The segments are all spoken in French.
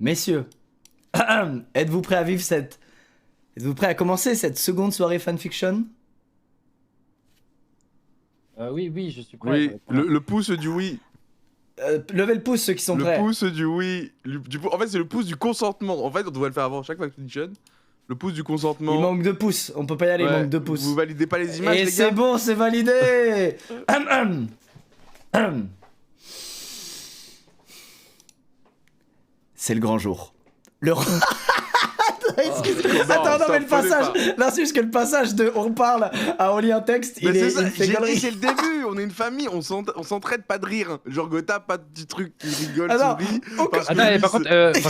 Messieurs, êtes-vous prêts à vivre cette... Êtes-vous prêts à commencer cette seconde soirée fanfiction? Oui, oui, je suis prêt. Oui, Avec moi. le pouce du oui. Levez le pouce ceux qui sont Le prêts. pouce du oui. En fait, c'est le pouce du consentement. En fait, on devrait le faire avant chaque fanfiction. Le pouce du consentement. Il manque 2 pouces, on peut pas y aller, il Ouais, manque 2 pouces. Vous validez pas les images, Et les c'est gars. bon, c'est validé. C'est le grand jour. Le... Attends, non, mais le passage... Non, c'est juste que le passage de on parle à on lit un texte, Mais il est... c'est ça, il fait j'ai gaulerie. dit, c'est le début, on est une famille, on s'entraide pas de rire. Genre Gotha, pas de petits trucs qui rigolent, Ah non, souris. aucun- parce que Attends, lui, par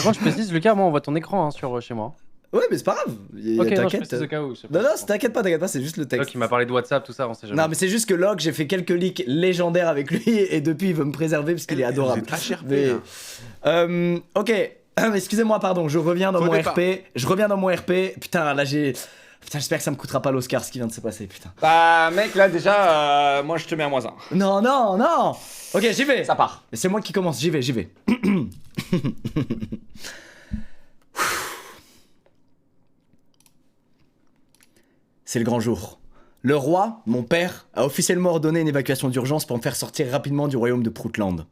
contre, je précise, Lucas, moi, on voit ton écran hein, sur chez moi. Ouais, mais c'est pas grave. Ok, non, je T'inquiète. précise au cas où. Non, non, t'inquiète pas, c'est juste le texte. Locke, il m'a parlé de WhatsApp, tout ça, on sait jamais. Non, mais c'est juste que Locke, j'ai fait quelques leaks légendaires avec lui et depuis il veut me préserver parce qu'il est adorable. Vous êtes HRP, Mais... là. Ok, excusez-moi, pardon, je reviens dans Faux mon départ. RP. Je reviens dans mon RP. Putain, là j'ai. Putain, j'espère que ça me coûtera pas l'Oscar ce qui vient de se passer, putain. Bah mec là déjà moi je te mets un -1. Non, non, non. Ok, j'y vais. Ça part. C'est moi qui commence, j'y vais. C'est le grand jour. Le roi, mon père, a officiellement ordonné une évacuation d'urgence pour me faire sortir rapidement du royaume de Proutland.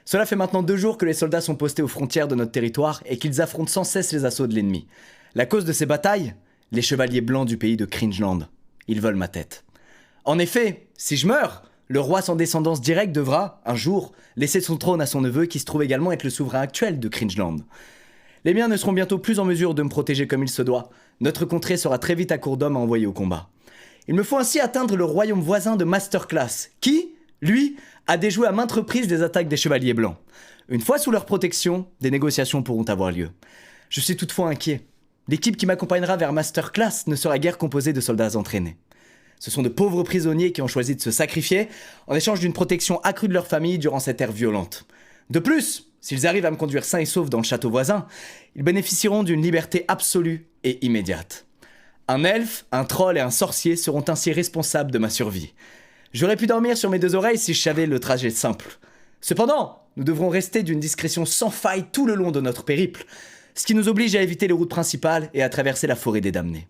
Cela fait maintenant 2 jours que les soldats sont postés aux frontières de notre territoire et qu'ils affrontent sans cesse les assauts de l'ennemi. La cause de ces batailles? Les chevaliers blancs du pays de Cringeland. Ils veulent ma tête. En effet, si je meurs, le roi sans descendance directe devra, un jour, laisser son trône à son neveu qui se trouve également être le souverain actuel de Cringeland. Les miens ne seront bientôt plus en mesure de me protéger comme il se doit. Notre contrée sera très vite à court d'hommes à envoyer au combat. Il me faut ainsi atteindre le royaume voisin de Masterclass, qui, lui, a déjoué à maintes reprises les attaques des chevaliers blancs. Une fois sous leur protection, des négociations pourront avoir lieu. Je suis toutefois inquiet. L'équipe qui m'accompagnera vers Masterclass ne sera guère composée de soldats entraînés. Ce sont de pauvres prisonniers qui ont choisi de se sacrifier en échange d'une protection accrue de leur famille durant cette ère violente. De plus, s'ils arrivent à me conduire sains et saufs dans le château voisin, ils bénéficieront d'une liberté absolue et immédiate. Un elfe, un troll et un sorcier seront ainsi responsables de ma survie. J'aurais pu dormir sur mes 2 oreilles si je savais le trajet simple. Cependant, nous devrons rester d'une discrétion sans faille tout le long de notre périple, ce qui nous oblige à éviter les routes principales et à traverser la forêt des damnés.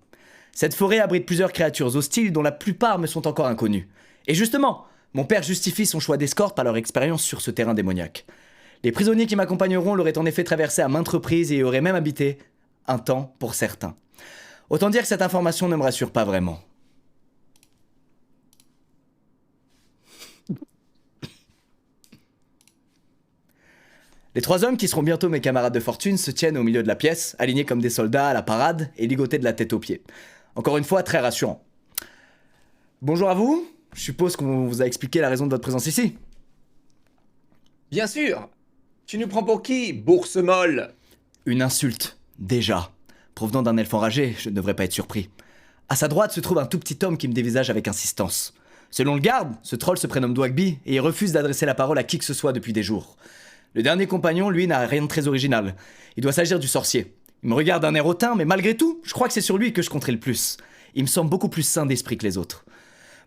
Cette forêt abrite plusieurs créatures hostiles dont la plupart me sont encore inconnues. Et justement, mon père justifie son choix d'escorte par leur expérience sur ce terrain démoniaque. Les prisonniers qui m'accompagneront l'auraient en effet traversé à maintes reprises et y auraient même habité un temps pour certains. Autant dire que cette information ne me rassure pas vraiment. Les 3 hommes qui seront bientôt mes camarades de fortune se tiennent au milieu de la pièce, alignés comme des soldats à la parade et ligotés de la tête aux pieds. Encore une fois, très rassurant. Bonjour à vous, je suppose qu'on vous a expliqué la raison de votre présence ici. Bien sûr. Tu nous prends pour qui, bourse molle? Une insulte, déjà. Provenant d'un elfe enragé, je ne devrais pas être surpris. À sa droite se trouve un tout petit homme qui me dévisage avec insistance. Selon le garde, ce troll se prénomme Dwagby et il refuse d'adresser la parole à qui que ce soit depuis des jours. Le dernier compagnon, lui, n'a rien de très original. Il doit s'agir du sorcier. Il me regarde d'un air hautain, mais malgré tout, je crois que c'est sur lui que je compterai le plus. Il me semble beaucoup plus sain d'esprit que les autres.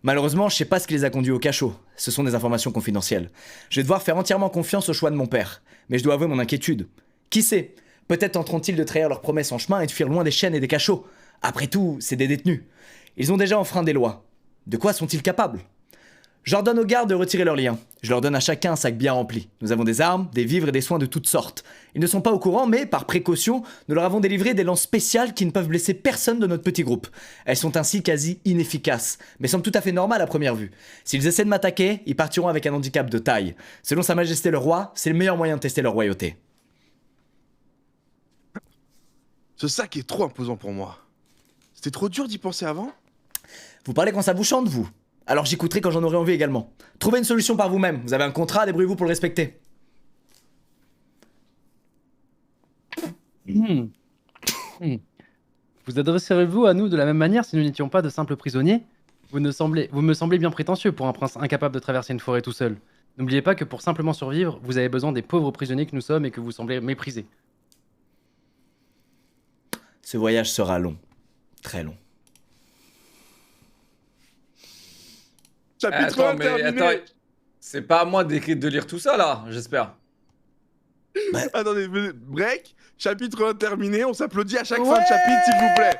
Malheureusement, je sais pas ce qui les a conduits au cachot. Ce sont des informations confidentielles. Je vais devoir faire entièrement confiance au choix de mon père. Mais je dois avouer mon inquiétude. Qui sait? Peut-être tenteront-ils de trahir leurs promesses en chemin et de fuir loin des chaînes et des cachots. Après tout, c'est des détenus. Ils ont déjà enfreint des lois. De quoi sont-ils capables? J'ordonne aux gardes de retirer leurs liens. Je leur donne à chacun un sac bien rempli. Nous avons des armes, des vivres et des soins de toutes sortes. Ils ne sont pas au courant, mais par précaution, nous leur avons délivré des lances spéciales qui ne peuvent blesser personne de notre petit groupe. Elles sont ainsi quasi inefficaces, mais semblent tout à fait normales à première vue. S'ils essaient de m'attaquer, ils partiront avec un handicap de taille. Selon Sa Majesté le Roi, c'est le meilleur moyen de tester leur royauté. Ce sac est trop imposant pour moi. C'était trop dur d'y penser avant? Vous parlez quand ça vous chante, vous? Alors j'écouterai quand j'en aurai envie également. Trouvez une solution par vous-même. Vous avez un contrat, débrouillez-vous pour le respecter. Vous adresserez-vous à nous de la même manière si nous n'étions pas de simples prisonniers? Vous me semblez bien prétentieux pour un prince incapable de traverser une forêt tout seul. N'oubliez pas que pour simplement survivre, vous avez besoin des pauvres prisonniers que nous sommes et que vous semblez mépriser. Ce voyage sera long. Très long. Chapitre Attends, 1 mais terminé. attends, c'est pas à moi de lire tout ça là, j'espère. Attendez, break, chapitre 1 terminé, on s'applaudit à chaque fin de chapitre, s'il vous plaît.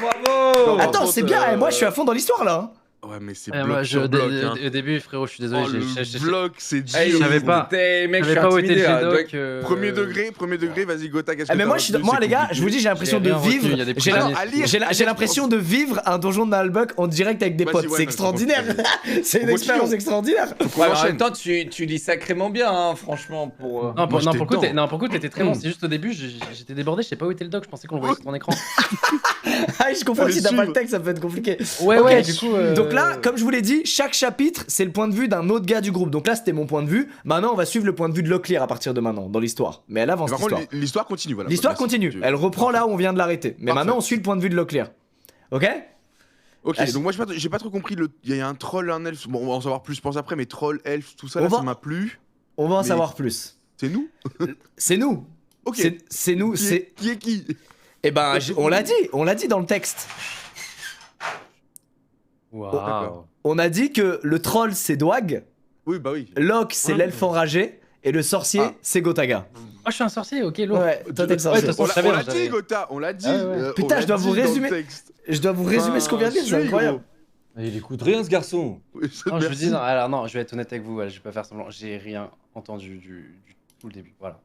Bravo. Attends, contre, c'est bien, moi je suis à fond dans l'histoire là. Hein. Ouais, mais c'est Moi, bloc sur bloc. Hein. au début, frérot, je suis désolé. Oh, le bloc, c'est Hey, dur. je savais pas. Mec, je Je savais suis pas où était intimidé. le là. G-Doc. Premier degré, vas-y Gotha, qu'est-ce que Mais t'as moi, retenu, moi c'est les gars, compliqué. je vous dis, j'ai l'impression de J'ai rien retenu, vivre. il y a des J'ai prisonniers. à lire. j'ai l'impression de vivre un donjon de Nalbuck en direct avec des Vas-y, potes. ouais, C'est non, extraordinaire. C'est une Continue. expérience extraordinaire. Faut Ouais, qu'on mais en enchaîne. même temps, tu lis sacrément bien, hein, franchement. Pour. Non, Moi, pour j'étais le coup, dedans. non, pour le coup, t'étais très bon. C'est juste au début, j'étais débordé, je sais pas où était le doc, je pensais qu'on le voyait sur ton écran. Ah, je comprends Allez, si t'as pas suivre. le texte, ça peut être compliqué. Ouais, Ok, ouais, du coup. Donc là, comme je vous l'ai dit, chaque chapitre, c'est le point de vue d'un autre gars du groupe. Donc là, c'était mon point de vue. Maintenant, on va suivre le point de vue de Locklear à partir de maintenant, dans l'histoire. Mais elle avance Par contre, l'histoire. l'histoire continue, voilà. L'histoire Merci. continue. Elle reprend là où on vient de l'arrêter. Mais Parfait. maintenant, on suit le point de vue de Locklear. Ok? Ok, Ah, donc moi j'ai pas trop compris. Il y a un troll, un elfe. Bon, on va en savoir plus, je pense après, mais troll, elfe, tout ça, On là, va- ça m'a plu. On va en Mais- savoir plus. C'est nous. C'est nous. Ok. C'est nous. Qui C'est. est, qui est qui? Eh ben, on l'a dit dans le texte. Waouh. On a dit que le troll c'est Dwag, Oui, bah oui. Locke c'est Ouais. l'elfe enragé et le sorcier Ah. c'est Gotaga. Oh, je suis un sorcier, ok, lourd. Ouais, toi t'es le Ouais, sorcier. de toute façon, On je l'a savais, on l'a j'avais- dit, Gotha, on l'a dit. Ah ouais. Putain, on je dois l'a vous dit dans le résumer. texte. Je dois vous résumer ce qu'on vient de dire, c'est suis, incroyable. Il écoute rien, ce garçon. gros. Non, je vous Merci. dis, non, alors non, je vais être honnête avec vous, voilà, je vais pas faire semblant, j'ai rien entendu du tout le début, voilà.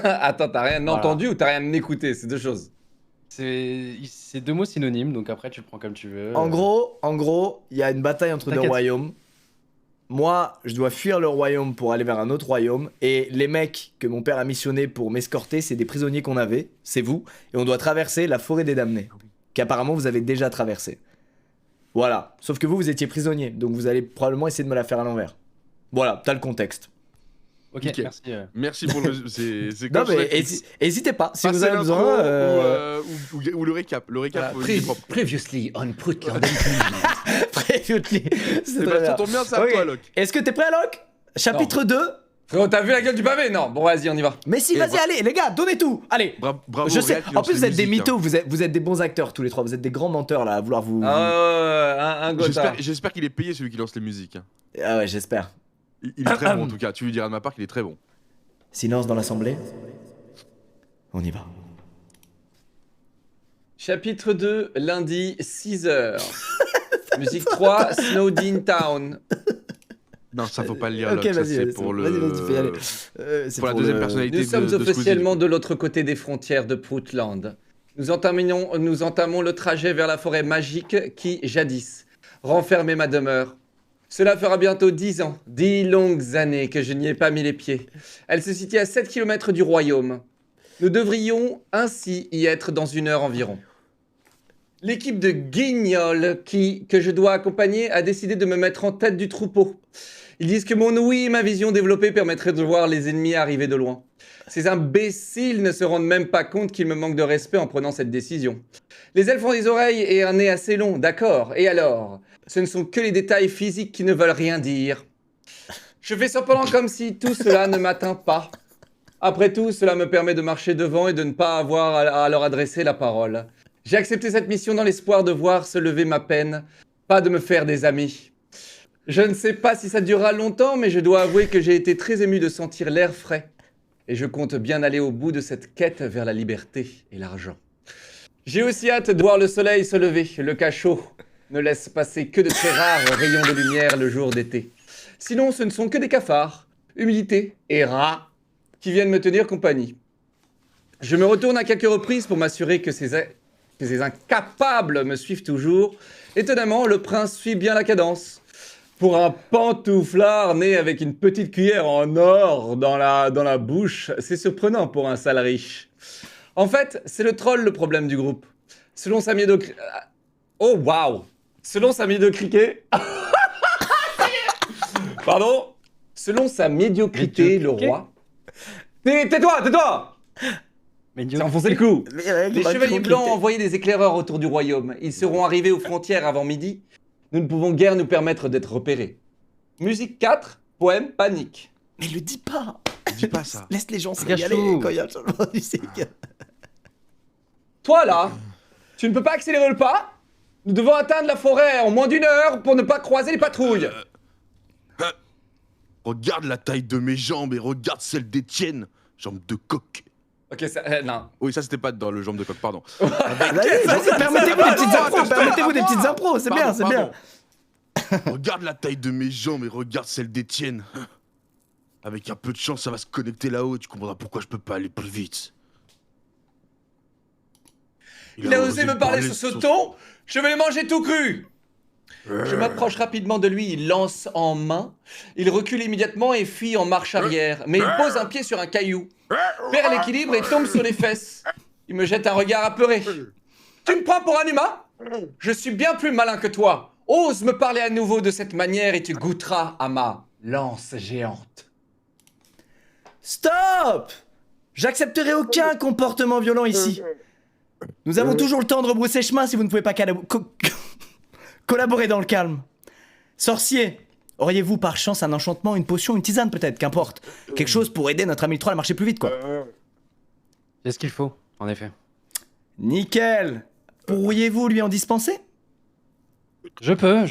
Attends, t'as rien Voilà. entendu ou t'as rien écouté? C'est deux choses. C'est deux mots synonymes, donc après tu le prends comme tu veux. En gros, il y a une bataille entre deux T'inquiète. royaumes. Moi, je dois fuir le royaume pour aller vers un autre royaume. Et les mecs que mon père a missionnés pour m'escorter, c'est des prisonniers qu'on avait, c'est vous. Et on doit traverser la forêt des damnés, qu'apparemment vous avez déjà traversée. Voilà. Sauf que vous étiez prisonnier, donc vous allez probablement essayer de me la faire à l'envers. Voilà, t'as le contexte. Ok, Nickel. merci. Merci pour le. C'est Non comme mais sur Netflix. hésitez pas, si Passez vous avez l'intro besoin. ou le récap. Le récap, Voilà, il est propre. Previously on Prutland. Previously. C'est Eh très ben, ça bien. tombe bien, c'est à Ok. toi, Locke. Est-ce que t'es prêt, Locke? Chapitre 2. Frérot, t'as vu la gueule du pavé? Non. Bon, vas-y, on y va. Mais si, Et vas-y, voilà. allez, les gars, donnez tout. Allez. Bravo. Je au sais. réal qui En lance plus, les vous êtes des musiques, hein. mythos, vous êtes des bons acteurs tous les trois. Vous êtes des grands menteurs là, à vouloir vous. Un Gotha. J'espère qu'il est payé celui qui lance les musiques. Hein. Ah ouais, j'espère. Il est très bon en tout cas. Tu lui diras de ma part qu'il est très bon. Silence dans l'assemblée. On y va. Chapitre 2, lundi, 6h. Musique 3, Snowdin Town. Non, ça faut pas le lire. Ok, Locke, ça, vas-y, c'est vas-y, pour le. vas-y, fais y aller. C'est Pour la deuxième personnalité. Nous sommes de Squeezie. officiellement de l'autre côté des frontières de Prutland. Nous entamons le trajet vers la forêt magique qui, jadis, renfermait ma demeure. Cela fera bientôt 10 ans, 10 longues années que je n'y ai pas mis les pieds. Elle se situe à 7 km du royaume. Nous devrions ainsi y être dans 1 heure environ. L'équipe de guignols que je dois accompagner a décidé de me mettre en tête du troupeau. Ils disent que mon ouïe et ma vision développée permettraient de voir les ennemis arriver de loin. Ces imbéciles ne se rendent même pas compte qu'il me manque de respect en prenant cette décision. Les elfes ont des oreilles et un nez assez long, d'accord. Et alors? Ce ne sont que les détails physiques qui ne veulent rien dire. Je fais cependant comme si tout cela ne m'atteint pas. Après tout, cela me permet de marcher devant et de ne pas avoir à leur adresser la parole. J'ai accepté cette mission dans l'espoir de voir se lever ma peine, pas de me faire des amis. Je ne sais pas si ça durera longtemps, mais je dois avouer que j'ai été très ému de sentir l'air frais. Et je compte bien aller au bout de cette quête vers la liberté et l'argent. J'ai aussi hâte de voir le soleil se lever. Le cachot ne laisse passer que de très rares rayons de lumière le jour d'été. Sinon, ce ne sont que des cafards, humidité et rats qui viennent me tenir compagnie. Je me retourne à quelques reprises pour m'assurer que ces incapables me suivent toujours. Étonnamment, le prince suit bien la cadence. Pour un pantouflard né avec une petite cuillère en or dans la bouche, c'est surprenant pour un sale riche. En fait, c'est le troll le problème du groupe. Selon sa médiocrité... Oh, waouh! Selon sa médiocrité... Pardon? Selon sa médiocrité, le roi... Tais-toi! Mais C'est enfoncé le clou. Les Les chevaliers blancs ont envoyé des éclaireurs autour du royaume. Ils seront arrivés aux frontières avant midi. Nous ne pouvons guère nous permettre d'être repérés. Musique 4, poème panique. Mais le dis pas. Dis pas ça. Laisse les gens se Gâche régaler tout. quand il y a le changement de musique. Toi là, tu ne peux pas accélérer le pas? Nous devons atteindre la forêt en moins d'1 heure pour ne pas croiser les patrouilles. Regarde la taille de mes jambes et regarde celle d'Étienne. Jambes de coq. Ok, ça. Non. Oui, ça c'était pas dans le jambe de coq, pardon. Vas-y, permettez-vous des petites impros, permettez-vous des petites impros, c'est bien, c'est bien. Regarde la taille de mes jambes et regarde celle d'Étienne. Avec un peu de chance, ça va se connecter là-haut et tu comprendras pourquoi je peux pas aller plus vite. Il a osé me parler sur ce ton. Je vais le manger tout cru. Je m'approche rapidement de lui, il lance en main. Il recule immédiatement et fuit en marche arrière. Mais il pose un pied sur un caillou, perd l'équilibre et tombe sur les fesses. Il me jette un regard apeuré. Tu me prends pour un humain? Je suis bien plus malin que toi. Ose me parler à nouveau de cette manière et tu goûteras à ma lance géante. Stop! J'accepterai aucun comportement violent ici. Nous avons toujours le temps de rebrousser chemin si vous ne pouvez pas collaborer dans le calme. Sorcier, auriez-vous par chance un enchantement, une potion, une tisane peut-être, qu'importe. Quelque chose pour aider notre ami le troll à marcher plus vite, quoi. C'est ce qu'il faut, en effet. Nickel. Pourriez-vous lui en dispenser? Je peux,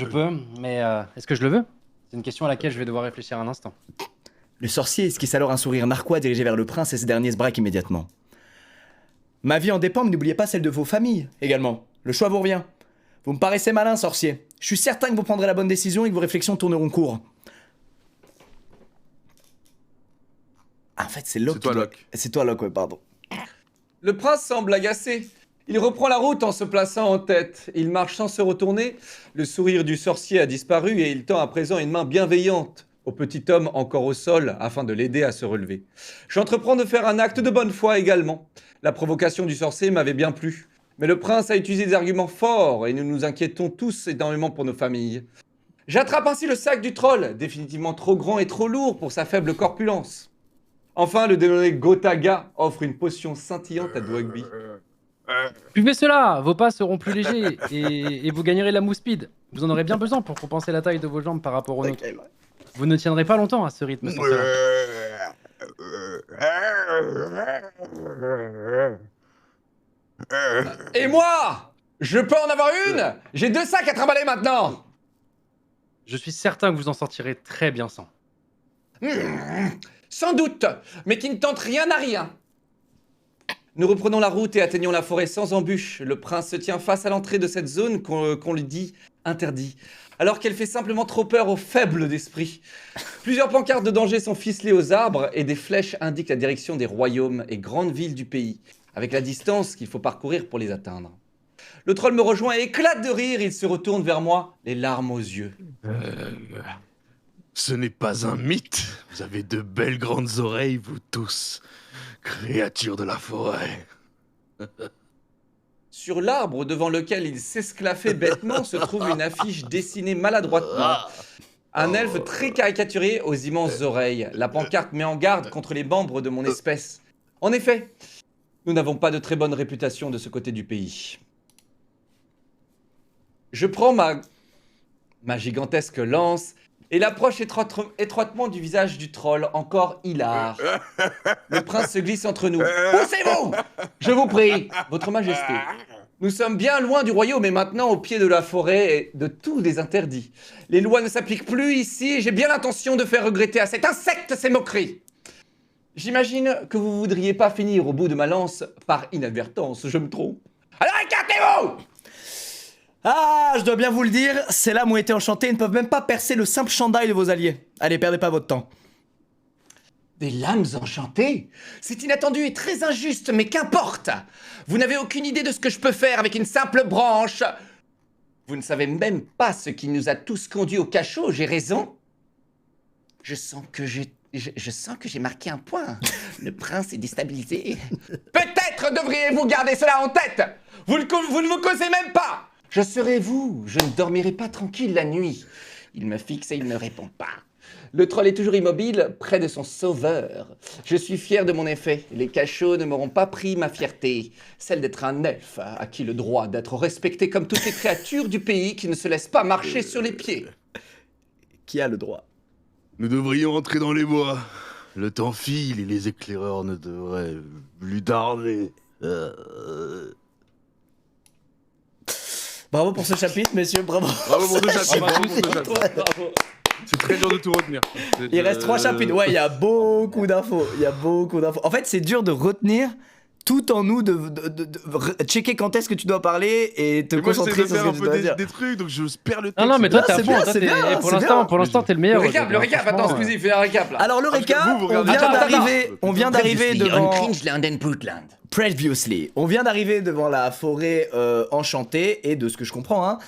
mais est-ce que je le veux? C'est une question à laquelle je vais devoir réfléchir un instant. Le sorcier esquisse alors un sourire narquois dirigé vers le prince et ce dernier se braque immédiatement. Ma vie en dépend, mais n'oubliez pas celle de vos familles, également. Le choix vous revient. Vous me paraissez malin, sorcier. Je suis certain que vous prendrez la bonne décision et que vos réflexions tourneront court. Ah, en fait, c'est Locke. C'est toi, Locke. C'est toi, Locke, ouais, pardon. Le prince semble agacé. Il reprend la route en se plaçant en tête. Il marche sans se retourner. Le sourire du sorcier a disparu et il tend à présent une main bienveillante au petit homme encore au sol afin de l'aider à se relever. J'entreprends de faire un acte de bonne foi également. La provocation du sorcier m'avait bien plu. Mais le prince a utilisé des arguments forts et nous nous inquiétons tous énormément pour nos familles. J'attrape ainsi le sac du troll, définitivement trop grand et trop lourd pour sa faible corpulence. Enfin, le dénommé Gotaga offre une potion scintillante à Dwagby. Buvez cela, vos pas seront plus légers et vous gagnerez la mousse speed. Vous en aurez bien besoin pour compenser la taille de vos jambes par rapport aux nôtres. Vous ne tiendrez pas longtemps à ce rythme sans cela. Et moi? Je peux en avoir une? J'ai 2 sacs à trimballer maintenant. Je suis certain que vous en sortirez très bien sans. Sans doute, mais qui ne tente rien à rien. Nous reprenons la route et atteignons la forêt sans embûche. Le prince se tient face à l'entrée de cette zone qu'on lui dit interdit, alors qu'elle fait simplement trop peur aux faibles d'esprit. Plusieurs pancartes de danger sont ficelées aux arbres et des flèches indiquent la direction des royaumes et grandes villes du pays, avec la distance qu'il faut parcourir pour les atteindre. Le troll me rejoint et éclate de rire, il se retourne vers moi, les larmes aux yeux. Ce n'est pas un mythe. Vous avez de belles grandes oreilles, vous tous. Créatures de la forêt. Sur l'arbre devant lequel il s'esclaffait bêtement se trouve une affiche dessinée maladroitement. Un elfe très caricaturé aux immenses oreilles. La pancarte met en garde contre les membres de mon espèce. En effet, nous n'avons pas de très bonne réputation de ce côté du pays. Je prends ma gigantesque lance et l'approche étroitement du visage du troll, encore hilar. Le prince se glisse entre nous. Poussez-vous! Je vous prie, votre majesté. Nous sommes bien loin du royaume et maintenant au pied de la forêt et de tous les interdits. Les lois ne s'appliquent plus ici et j'ai bien l'intention de faire regretter à cet insecte ses moqueries. J'imagine que vous voudriez pas finir au bout de ma lance par inadvertance, je me trompe. Alors écartez-vous! Ah, je dois bien vous le dire, ces lames ont été enchantées et ne peuvent même pas percer le simple chandail de vos alliés. Allez, perdez pas votre temps. Des lames enchantées? C'est inattendu et très injuste, mais qu'importe! Vous n'avez aucune idée de ce que je peux faire avec une simple branche. Vous ne savez même pas ce qui nous a tous conduits au cachot, j'ai raison? Je sens que j'ai marqué un point. Le prince est déstabilisé. Peut-être devriez-vous garder cela en tête. Vous ne vous causez même pas. Je serai vous. Je ne dormirai pas tranquille la nuit. Il me fixe et il ne répond pas. Le troll est toujours immobile, près de son sauveur. Je suis fier de mon effet. Les cachots ne m'auront pas pris ma fierté, celle d'être un elfe, à qui le droit d'être respecté comme toutes les créatures du pays qui ne se laissent pas marcher sur les pieds. Qui a le droit? Nous devrions entrer dans les bois. Le temps file et les éclaireurs ne devraient plus tarder. Bravo pour ce chapitre, messieurs, bravo. Bravo pour ce chapitre. Bravo à Bravo pour ce chapitre. Bravo. C'est très dur de tout retenir. Il reste 3 chapitres. Ouais, il y a beaucoup d'infos. En fait, c'est dur de retenir tout en nous, de checker quand est-ce que tu dois parler et te Mais moi, j'essaie concentrer de sur ce faire que un tu dois peu dire. des trucs, donc je perds le texte. Non, mais toi, Non, t'es à c'est fond. bien, Toi, c'est t'es- bien, pour c'est l'instant, bien. pour l'instant, t'es le meilleur. Le récap, attends, Franchement, excusez, fais un récap là. Alors le Parce que récap, vous on regardez- vient Attends, d'arriver, on vient d'arriver devant Cringeland and Putland. Previously. On vient d'arriver devant la forêt enchantée et de ce que je comprends, hein,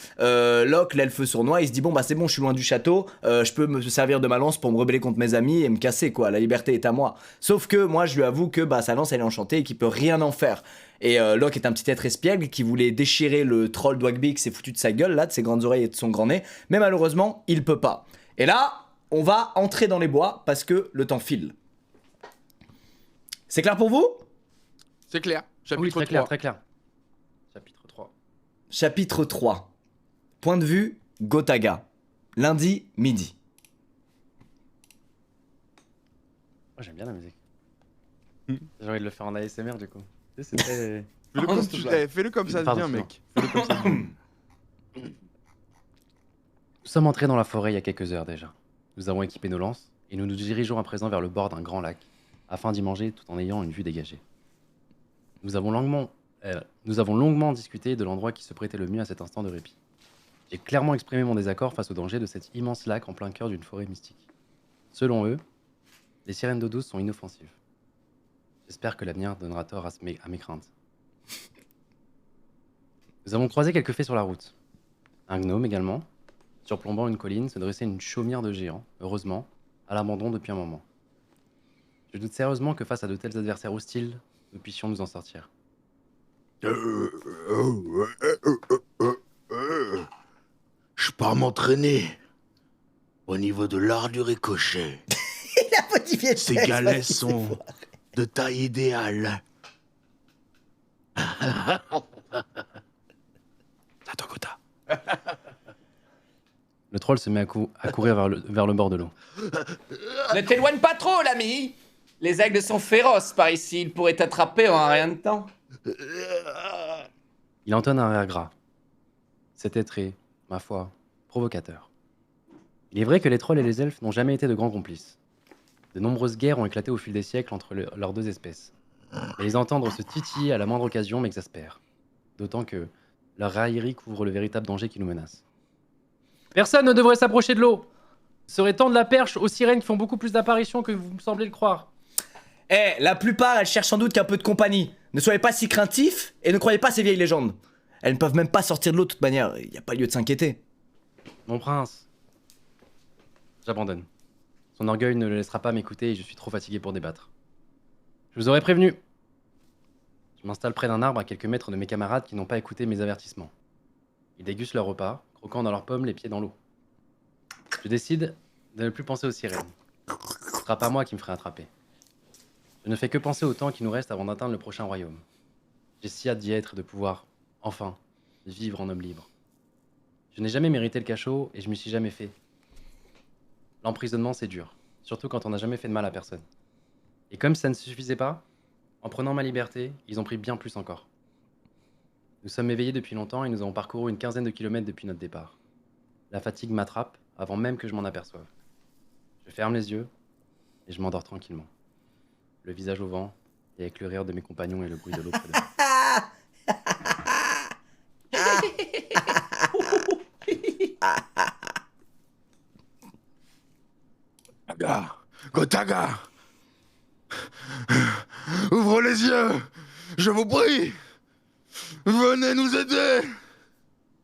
Locke, l'elfe sournois, il se dit bon bah c'est bon, je suis loin du château, je peux me servir de ma lance pour me rebeller contre mes amis et me casser quoi. La liberté est à moi. Sauf que moi je lui avoue que bah sa lance elle est enchantée et qu'il peut rien en faire. Et Locke est un petit être espiègle qui voulait déchirer le troll d'Wagby qui s'est foutu de sa gueule là, de ses grandes oreilles et de son grand nez, mais malheureusement il peut pas. Et là, on va entrer dans les bois parce que le temps file. C'est clair pour vous ? C'est clair. Chapitre Oui, 3. très clair, très clair. Chapitre 3. Chapitre 3. Point de vue Gotaga. Lundi midi. Moi, j'aime bien la musique. Hmm. J'ai envie de le faire en ASMR du coup. Tu sais, c'est très. Fais-le Oh, comme, s'il te plaît. fais-le comme ça Pardon, vient, c'est mec. Fais-le comme ça vient. Nous sommes entrés dans la forêt il y a quelques heures déjà. Nous avons équipé nos lances et nous nous dirigeons à présent vers le bord d'un grand lac afin d'y manger tout en ayant une vue dégagée. Nous avons longuement discuté de l'endroit qui se prêtait le mieux à cet instant de répit. J'ai clairement exprimé mon désaccord face au danger de cet immense lac en plein cœur d'une forêt mystique. Selon eux, les sirènes d'eau douce sont inoffensives. J'espère que l'avenir donnera tort à mes craintes. Nous avons croisé quelques faits sur la route. Un gnome également. Surplombant une colline se dressait une chaumière de géants, heureusement, à l'abandon depuis un moment. Je doute sérieusement que face à de tels adversaires hostiles, nous puissions nous en sortir. Je pars m'entraîner au niveau de l'art du ricochet. Il a modifié le Ces texte, galets vas-y, sont de taille idéale. Attends, Kota. Le troll se met à courir vers le bord de l'eau. Ne t'éloigne pas trop, l'ami. Les aigles sont féroces par ici, ils pourraient t'attraper en un rien de temps. Il entonne un rire gras. Cet être est, ma foi, provocateur. Il est vrai que les trolls et les elfes n'ont jamais été de grands complices. De nombreuses guerres ont éclaté au fil des siècles entre leurs deux espèces. Et les entendre se titiller à la moindre occasion m'exaspère. D'autant que leur raillerie couvre le véritable danger qui nous menace. Personne ne devrait s'approcher de l'eau. Il serait temps de la perche aux sirènes qui font beaucoup plus d'apparitions que vous me semblez le croire. Eh, la plupart, elles cherchent sans doute qu'un peu de compagnie. Ne soyez pas si craintifs et ne croyez pas ces vieilles légendes. Elles ne peuvent même pas sortir de l'eau de toute manière, il n'y a pas lieu de s'inquiéter. Mon prince. J'abandonne. Son orgueil ne le laissera pas m'écouter et je suis trop fatigué pour débattre. Je vous aurais prévenu. Je m'installe près d'un arbre à quelques mètres de mes camarades qui n'ont pas écouté mes avertissements. Ils dégustent leur repas, croquant dans leurs pommes les pieds dans l'eau. Je décide de ne plus penser aux sirènes. Ce sera pas moi qui me ferai attraper. Je ne fais que penser au temps qui nous reste avant d'atteindre le prochain royaume. J'ai si hâte d'y être et de pouvoir, enfin, vivre en homme libre. Je n'ai jamais mérité le cachot et je m'y suis jamais fait. L'emprisonnement, c'est dur, surtout quand on n'a jamais fait de mal à personne. Et comme ça ne suffisait pas, en prenant ma liberté, ils ont pris bien plus encore. Nous sommes éveillés depuis longtemps et nous avons parcouru une quinzaine de kilomètres depuis notre départ. La fatigue m'attrape avant même que je m'en aperçoive. Je ferme les yeux et je m'endors tranquillement. Le visage au vent et avec le rire de mes compagnons et le bruit de l'eau près de moi. Gotaga, Gotaga, ouvre les yeux, je vous prie. Venez nous aider.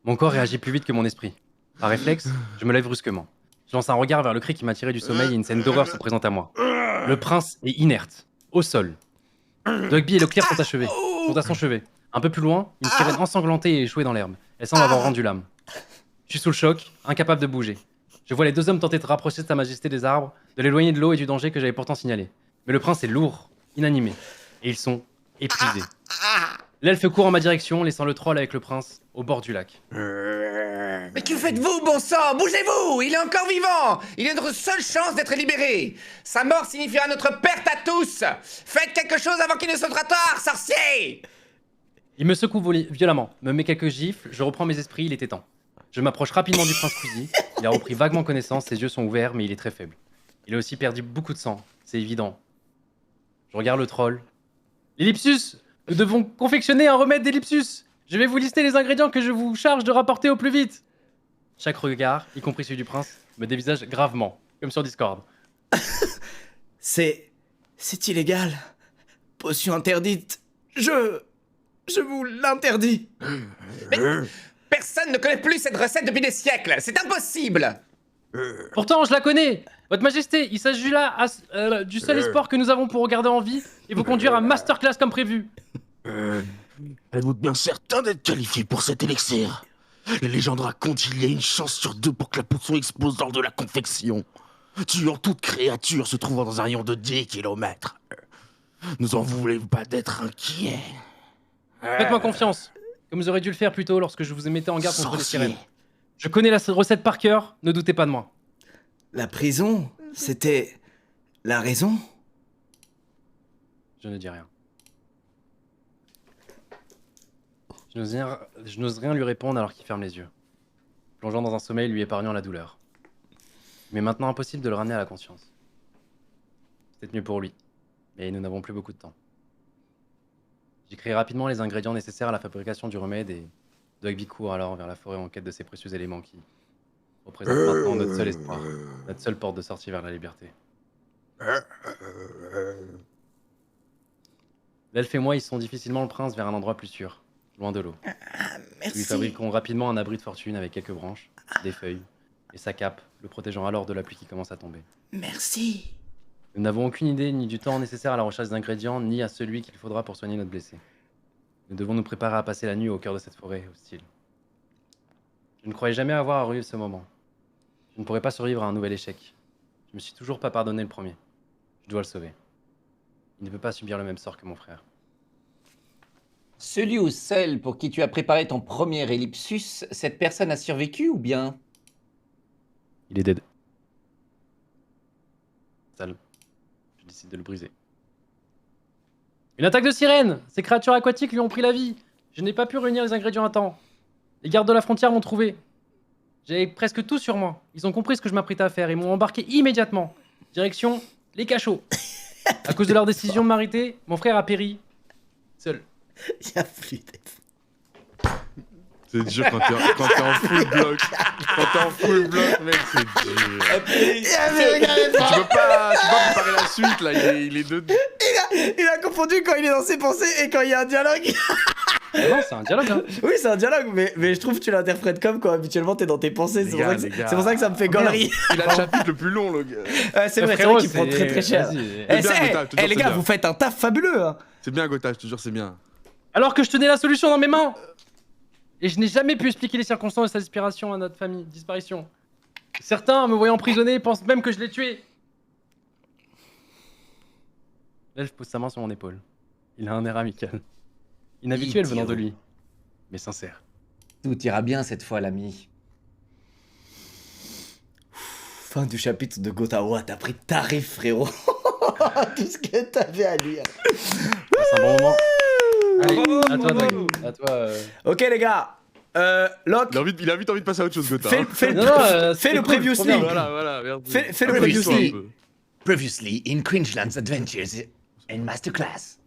Mon corps réagit plus vite que mon esprit. Par réflexe, je me lève brusquement. Je lance un regard vers le cri qui m'a tiré du sommeil et une scène d'horreur se présente à moi. Le prince est inerte, au sol. Dogby et Leclerc sont achevés, sont à son chevet. Un peu plus loin, une sirène ensanglantée et échouée dans l'herbe. Elle semble avoir rendu l'âme. Je suis sous le choc, incapable de bouger. Je vois les deux hommes tenter de rapprocher Sa Majesté des arbres, de l'éloigner de l'eau et du danger que j'avais pourtant signalé. Mais le prince est lourd, inanimé, et ils sont épuisés. L'elfe court en ma direction, laissant le troll avec le prince au bord du lac. Mais que faites-vous, bon sang? Bougez-vous! Il est encore vivant! Il est notre seule chance d'être libéré! Sa mort signifiera notre perte à tous! Faites quelque chose avant qu'il ne soit trop tard, sorcier! Il me secoue violemment, me met quelques gifles, je reprends mes esprits, il était temps. Je m'approche rapidement du prince Squeezie, Il a repris vaguement connaissance, ses yeux sont ouverts, mais il est très faible. Il a aussi perdu beaucoup de sang, c'est évident. Je regarde le troll. L'ellipsus! Nous devons confectionner un remède d'ellipsus! Je vais vous lister les ingrédients que je vous charge de rapporter au plus vite! Chaque regard, y compris celui du prince, me dévisage gravement, comme sur Discord. C'est illégal. Potion interdite. Je vous l'interdis. Personne ne connaît plus cette recette depuis des siècles. C'est impossible. Pourtant, je la connais! Votre Majesté, il s'agit là du seul espoir que nous avons pour regarder en vie et vous conduire à masterclass comme prévu. Êtes-vous bien certain d'être qualifié pour cet élixir? Les légendes racontent qu'il y a une chance sur 2 pour que la potion explose lors de la confection, tuant toute créature se trouvant dans un rayon de 10 km. Nous en voulez pas d'être inquiets? Faites-moi confiance, comme vous aurez dû le faire plus tôt lorsque je vous mettais en garde contre les Sorcier. sirènes. Je connais la recette par cœur, ne doutez pas de moi. La prison, c'était la raison? Je ne dis rien. Je n'ose rien lui répondre alors qu'il ferme les yeux, plongeant dans un sommeil lui épargnant la douleur. Mais maintenant impossible de le ramener à la conscience. C'est mieux pour lui, mais nous n'avons plus beaucoup de temps. J'écris rapidement les ingrédients nécessaires à la fabrication du remède et Dogby court alors vers la forêt en quête de ces précieux éléments qui représentent maintenant notre seul espoir, notre seule porte de sortie vers la liberté. L'elfe et moi hissons difficilement le prince vers un endroit plus sûr, loin de l'eau. Nous lui fabriquerons rapidement un abri de fortune avec quelques branches, des feuilles, et sa cape, le protégeant alors de la pluie qui commence à tomber. Merci. Nous n'avons aucune idée ni du temps nécessaire à la recherche d'ingrédients, ni à celui qu'il faudra pour soigner notre blessé. Nous devons nous préparer à passer la nuit au cœur de cette forêt hostile. Je ne croyais jamais avoir à revivre ce moment. Je ne pourrais pas survivre à un nouvel échec. Je me suis toujours pas pardonné le premier. Je dois le sauver. Il ne peut pas subir le même sort que mon frère. Celui ou celle pour qui tu as préparé ton premier ellipsus, cette personne a survécu ou bien? Il est dead. Sale. Je décide de le briser. Une attaque de sirène! Ces créatures aquatiques lui ont pris la vie. Je n'ai pas pu réunir les ingrédients à temps. Les gardes de la frontière m'ont trouvé. J'avais presque tout sur moi. Ils ont compris ce que je m'apprêtais à faire et m'ont embarqué immédiatement. Direction les cachots. À cause de leur décision de m'arrêter, mon frère a péri. Seul. Il y a plus C'est dur quand t'es en full bloc. Quand t'es en full bloc, mec, c'est dur. Tu peux pas préparer la suite, là, il est de... Il a confondu quand il est dans ses pensées et quand il y a un dialogue. Ah non, c'est un dialogue, hein. Oui, c'est un dialogue, mais je trouve que tu l'interprètes comme quand habituellement t'es dans tes pensées. C'est pour ça que ça me fait gaulerie. Il a le chapitre le plus long, le gars. C'est vrai Frérot, qu'il prend très très cher. Vas-y. Eh, C'est bien, Gotha, je te jure, les c'est gars, bien. vous faites un taf fabuleux. Hein. C'est bien, Gotha, je te jure, c'est bien. Alors que je tenais la solution dans mes mains. Et je n'ai jamais pu expliquer les circonstances de sa disparition à notre famille. Disparition. Certains, me voyant emprisonné, pensent même que je l'ai tué. L'elfe pose sa main sur mon épaule. Il a un air amical. Inhabituel venant de lui, mais sincère. Tout ira bien cette fois, l'ami. Fin du chapitre de Gotawa, t'as pris tarif, frérot. Tout ce que t'avais à lire. C'est un bon moment. Allez, à toi, Doug. À toi. Ok, les gars. Locke, Il a vite envie de passer à autre chose, Gotha. fais Non, non, fais le cool, previously. trop bien. Voilà, merde. Fais le Previously. previously. Previously in Queensland's Adventures in Masterclass.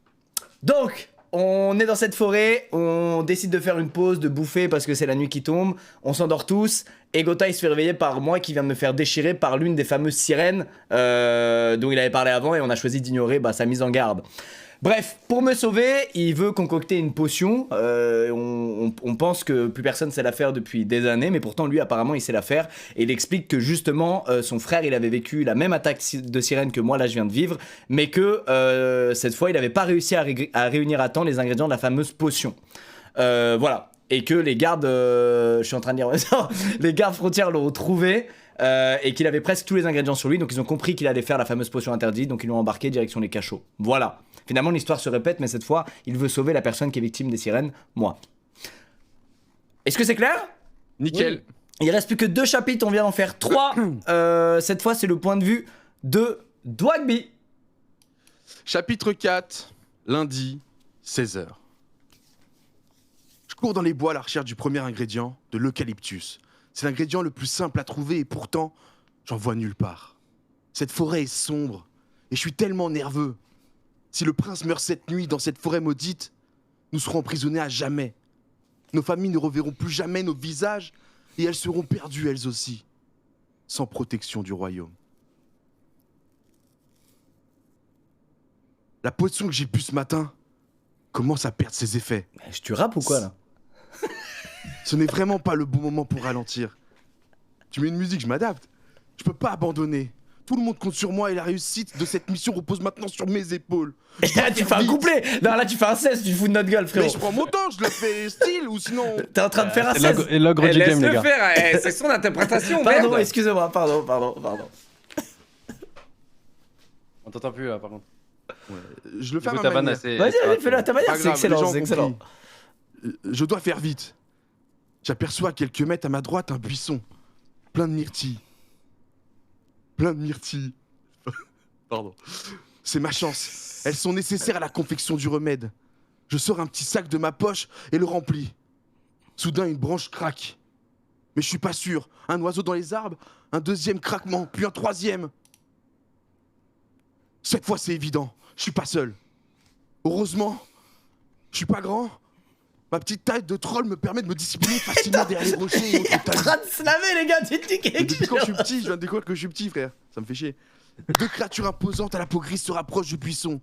Donc, on est dans cette forêt, on décide de faire une pause, de bouffer parce que c'est la nuit qui tombe, on s'endort tous, et Gotha il se fait réveiller par moi qui vient de me faire déchirer par l'une des fameuses sirènes dont il avait parlé avant et on a choisi d'ignorer sa mise en garde. Bref, pour me sauver, il veut concocter une potion. On pense que plus personne sait la faire depuis des années, mais pourtant lui apparemment il sait la faire. Et il explique que justement son frère il avait vécu la même attaque de sirène que moi là je viens de vivre, mais que cette fois il n'avait pas réussi à réunir à temps les ingrédients de la fameuse potion. Voilà. Et que les gardes, je suis en train de dire, les gardes frontières l'ont trouvé. Et qu'il avait presque tous les ingrédients sur lui, donc ils ont compris qu'il allait faire la fameuse potion interdite, donc ils l'ont embarqué direction les cachots. Voilà. Finalement l'histoire se répète, mais cette fois il veut sauver la personne qui est victime des sirènes, moi. Est-ce que c'est clair? Nickel. Il reste plus que 2 chapitres, on vient d'en faire 3. Cette fois c'est le point de vue de Dwagby. Chapitre 4, lundi, 16h. Je cours dans les bois à la recherche du premier ingrédient, de l'eucalyptus. C'est l'ingrédient le plus simple à trouver et pourtant, j'en vois nulle part. Cette forêt est sombre et je suis tellement nerveux. Si le prince meurt cette nuit dans cette forêt maudite, nous serons emprisonnés à jamais. Nos familles ne reverront plus jamais nos visages et elles seront perdues elles aussi, sans protection du royaume. La potion que j'ai bu ce matin commence à perdre ses effets. Tu rappes ou quoi là? Ce n'est vraiment pas le bon moment pour ralentir. Tu mets une musique, je m'adapte. Je peux pas abandonner. Tout le monde compte sur moi et la réussite de cette mission repose maintenant sur mes épaules. Et là, tu fais un couplet. Non, là, tu fais un 16, tu te fous de notre gueule, Mais frérot. je prends mon temps, je le fais style ou sinon... T'es en train de faire un Et 16. et l'ogre du game, les Laisse-le gars. faire, c'est son interprétation, Pardon, merde. excusez-moi, pardon. On t'entend plus, là, par contre. Je le fais à Du coup, ma ta vanne, manière. c'est. Vas-y, fais-le à ta manière, Pas c'est grave, les gens excellent, ont c'est excellent. compris. Je dois faire vite. J'aperçois à quelques mètres à ma droite un buisson, plein de myrtilles. Pardon. C'est ma chance. Elles sont nécessaires à la confection du remède. Je sors un petit sac de ma poche et le remplis. Soudain, une branche craque. Mais je suis pas sûr. Un oiseau dans les arbres, un deuxième craquement, puis un troisième. Cette fois, c'est évident. Je suis pas seul. Heureusement, je suis pas grand. Ma petite taille de troll me permet de me discipliner facilement derrière les rochers et autres T'es en taillis. train de se laver, les gars, tu te dis Mais depuis quand je quelque suis petit, je viens de découvrir que je suis petit, frère. Ça me fait chier. Deux créatures imposantes à la peau grise se rapprochent du buisson.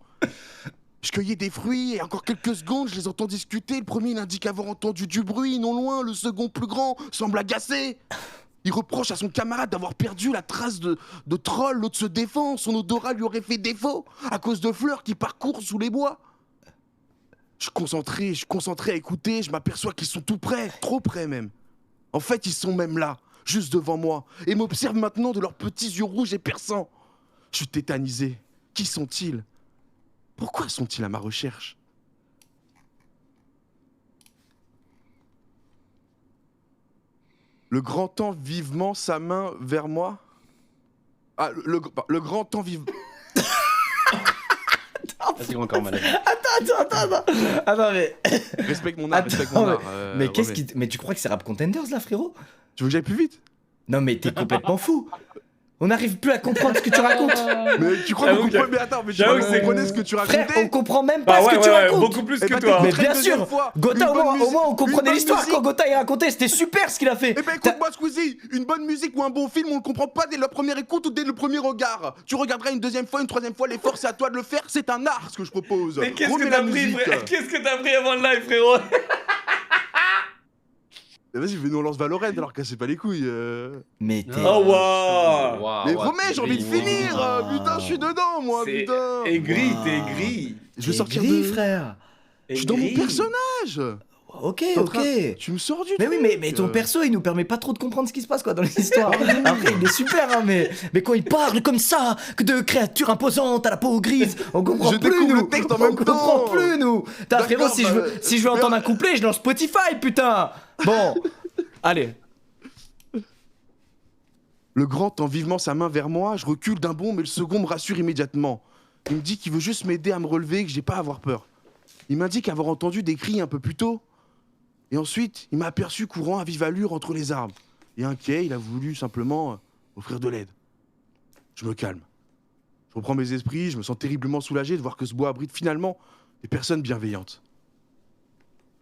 Je cueillais des fruits et encore quelques secondes, je les entends discuter. Le premier, il indique avoir entendu du bruit non loin. Le second, plus grand, semble agacé. Il reproche à son camarade d'avoir perdu la trace de troll. L'autre se défend. Son odorat lui aurait fait défaut à cause de fleurs qui parcourent sous les bois. Je suis concentré à écouter. Je m'aperçois qu'ils sont tout près, trop près même. En fait, ils sont même là, juste devant moi, et m'observent maintenant de leurs petits yeux rouges et perçants. Je suis tétanisé. Qui sont-ils? Pourquoi sont-ils à ma recherche? Le grand temps vivement sa main vers moi. Ah, le grand temps vivement. Vas-y, encore malade. Attends, mais. Respecte mon art, respecte mon Attends, art. mais qu'est-ce remets. qui. Mais tu crois que c'est Rap Contenders là, frérot? Tu veux que j'aille plus vite? Non, mais t'es complètement fou. On n'arrive plus à comprendre ce que tu racontes. Mais tu crois que vous comprenez? Mais attends, mais tu j'avoue crois que que vous c'est- comprenez ce que tu racontais? Frère, on comprend même pas Bah ce que tu racontes. beaucoup plus Eh que ben, toi. Mais t'écouterais bien une deuxième sûr, fois. Gotha, Une au bonne moins on musique, comprenait une l'histoire bonne quand Gotha il racontait, c'était super ce qu'il a fait. Eh ben écoute-moi Squeezie, une bonne musique ou un bon film, on le comprend pas dès la première écoute ou dès le premier regard. Tu regarderas une deuxième fois, une troisième fois, l'effort c'est à toi de le faire, c'est un art ce que je propose. Mais qu'est-ce Remets que la t'as pris, musique. frère? Qu'est-ce que t'as pris avant le live, frérot? Eh, vas-y, venez on lance Valorant alors cassez pas les couilles. Mais t'es. Oh wow. Mais remets, j'ai envie de finir. Putain, je suis dedans moi, C'est putain. aigri, Wow. t'es gris. Je vais T'es sortir gris, de. frère. Je suis dans mon Aigri. personnage. Ok, T'es en ok. train- Tu me sors du Mais oui, truc. mais ton perso il nous permet pas trop de comprendre ce qui se passe quoi dans l'histoire. Après il est super hein, mais quand il parle comme ça, que de créatures imposantes à la peau grise, on comprend Je plus découvre nous. le texte en On même comprend temps. plus nous. T'as D'accord, frérot si bah, je veux entendre un couplet, je lance Spotify putain. Bon, allez. Le grand tend vivement sa main vers moi, je recule d'un bond, mais le second me rassure immédiatement. Il me dit qu'il veut juste m'aider à me relever, que j'ai pas à avoir peur. Il m'indique avoir entendu des cris un peu plus tôt. Et ensuite, il m'a aperçu courant à vive allure entre les arbres. Et inquiet, il a voulu simplement offrir de l'aide. Je me calme. Je reprends mes esprits, je me sens terriblement soulagé de voir que ce bois abrite finalement des personnes bienveillantes.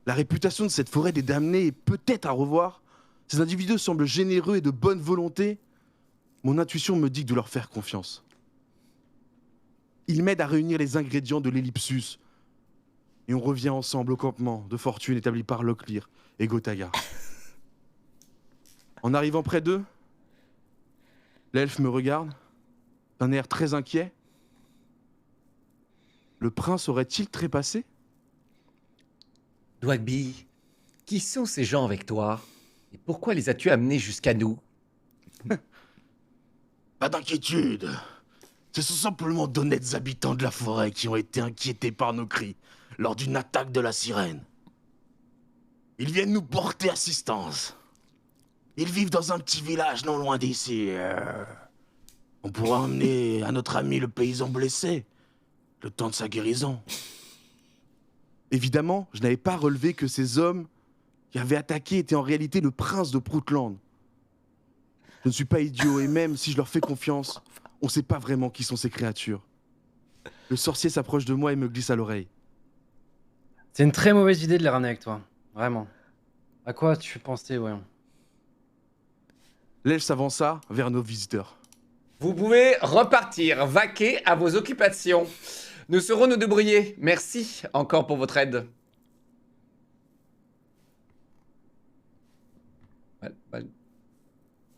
La réputation de cette forêt des damnés est peut-être à revoir. Ces individus semblent généreux et de bonne volonté. Mon intuition me dit de leur faire confiance. Ils m'aident à réunir les ingrédients de l'ellipsus. Et on revient ensemble au campement de fortune établi par Locklear et Gotaga. En arrivant près d'eux, l'elfe me regarde, d'un air très inquiet. Le prince aurait-il trépassé? Dwagby, qui sont ces gens avec toi? Et pourquoi les as-tu amenés jusqu'à nous? Pas d'inquiétude. Ce sont simplement d'honnêtes habitants de la forêt qui ont été inquiétés par nos cris lors d'une attaque de la sirène. Ils viennent nous porter assistance. Ils vivent dans un petit village non loin d'ici. On pourra emmener à notre ami le paysan blessé le temps de sa guérison. Évidemment, je n'avais pas relevé que ces hommes qui avaient attaqué étaient en réalité le prince de Proutland. Je ne suis pas idiot et même si je leur fais confiance, on sait pas vraiment qui sont ces créatures. Le sorcier s'approche de moi et me glisse à l'oreille. C'est une très mauvaise idée de les ramener avec toi. Vraiment. À quoi tu pensais, voyons? L'elfe s'avança vers nos visiteurs. Vous pouvez repartir, vaquer à vos occupations. Nous saurons nous débrouiller. Merci encore pour votre aide.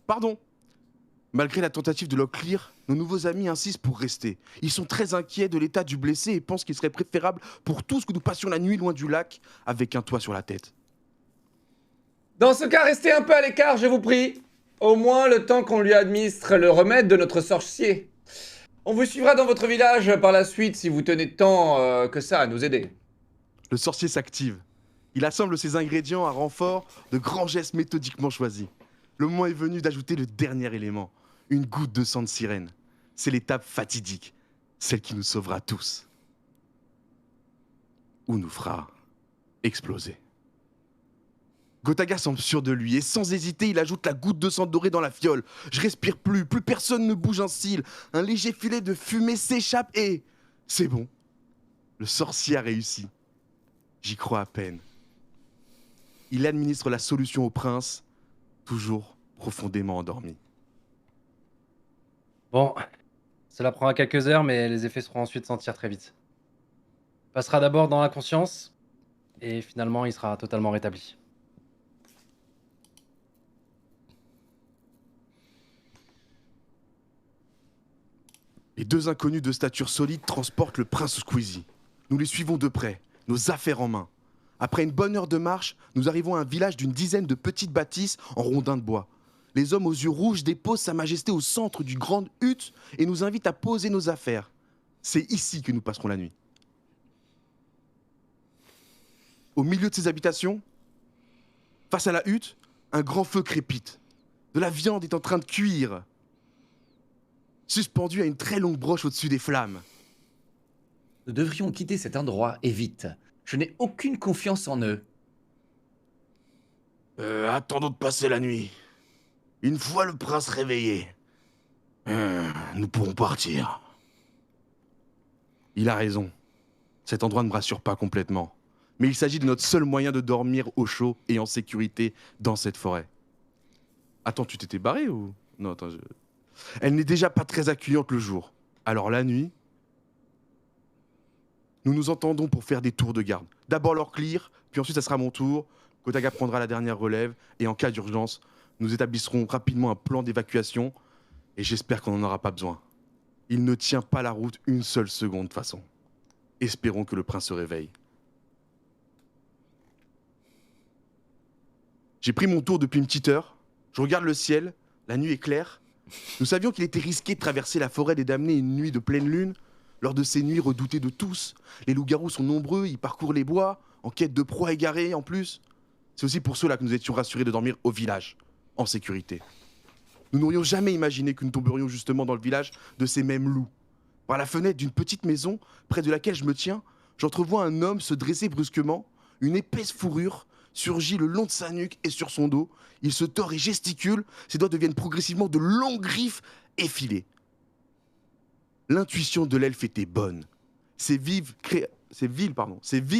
Pardon. Malgré la tentative de Locklear, nos nouveaux amis insistent pour rester. Ils sont très inquiets de l'état du blessé et pensent qu'il serait préférable pour tous que nous passions la nuit loin du lac avec un toit sur la tête. Dans ce cas, restez un peu à l'écart, je vous prie. Au moins le temps qu'on lui administre le remède de notre sorcier. On vous suivra dans votre village par la suite si vous tenez tant que ça à nous aider. Le sorcier s'active. Il assemble ses ingrédients à renfort de grands gestes méthodiquement choisis. Le moment est venu d'ajouter le dernier élément, une goutte de sang de sirène. C'est l'étape fatidique, celle qui nous sauvera tous. Ou nous fera exploser. Gotaga semble sûr de lui et sans hésiter, il ajoute la goutte de sang doré dans la fiole. Je respire plus personne ne bouge un cil. Un léger filet de fumée s'échappe et... C'est bon. Le sorcier a réussi. J'y crois à peine. Il administre la solution au prince, toujours profondément endormi. Bon, cela prendra quelques heures, mais les effets seront ensuite sentir très vite. Il passera d'abord dans l'inconscience, et finalement il sera totalement rétabli. Les deux inconnus de stature solide transportent le prince Squeezie. Nous les suivons de près, nos affaires en main. Après une bonne heure de marche, nous arrivons à un village d'une dizaine de petites bâtisses en rondins de bois. Les hommes aux yeux rouges déposent Sa Majesté au centre d'une grande hutte et nous invitent à poser nos affaires. C'est ici que nous passerons la nuit. Au milieu de ces habitations, face à la hutte, un grand feu crépite. De la viande est en train de cuire, suspendue à une très longue broche au-dessus des flammes. Nous devrions quitter cet endroit et vite. Je n'ai aucune confiance en eux. Attendons de passer la nuit. Une fois le prince réveillé, nous pourrons partir. Il a raison. Cet endroit ne me rassure pas complètement. Mais il s'agit de notre seul moyen de dormir au chaud et en sécurité dans cette forêt. Attends, tu t'étais barré ou... Non, attends, Elle n'est déjà pas très accueillante le jour. Alors la nuit, nous nous entendons pour faire des tours de garde. D'abord Locklear, puis ensuite ça sera mon tour. Gotaga prendra la dernière relève et en cas d'urgence, nous établisserons rapidement un plan d'évacuation et j'espère qu'on n'en aura pas besoin. Il ne tient pas la route une seule seconde de toute façon. Espérons que le prince se réveille. J'ai pris mon tour depuis une petite heure. Je regarde le ciel, la nuit est claire. Nous savions qu'il était risqué de traverser la forêt des damnés une nuit de pleine lune. Lors de ces nuits redoutées de tous, les loups-garous sont nombreux, ils parcourent les bois, en quête de proies égarées en plus. C'est aussi pour cela que nous étions rassurés de dormir au village, en sécurité. Nous n'aurions jamais imaginé que nous tomberions justement dans le village de ces mêmes loups. Par la fenêtre d'une petite maison, près de laquelle je me tiens, j'entrevois un homme se dresser brusquement, une épaisse fourrure surgit le long de sa nuque et sur son dos. Il se tord et gesticule, ses doigts deviennent progressivement de longues griffes effilées. L'intuition de l'elfe était bonne. Ces viles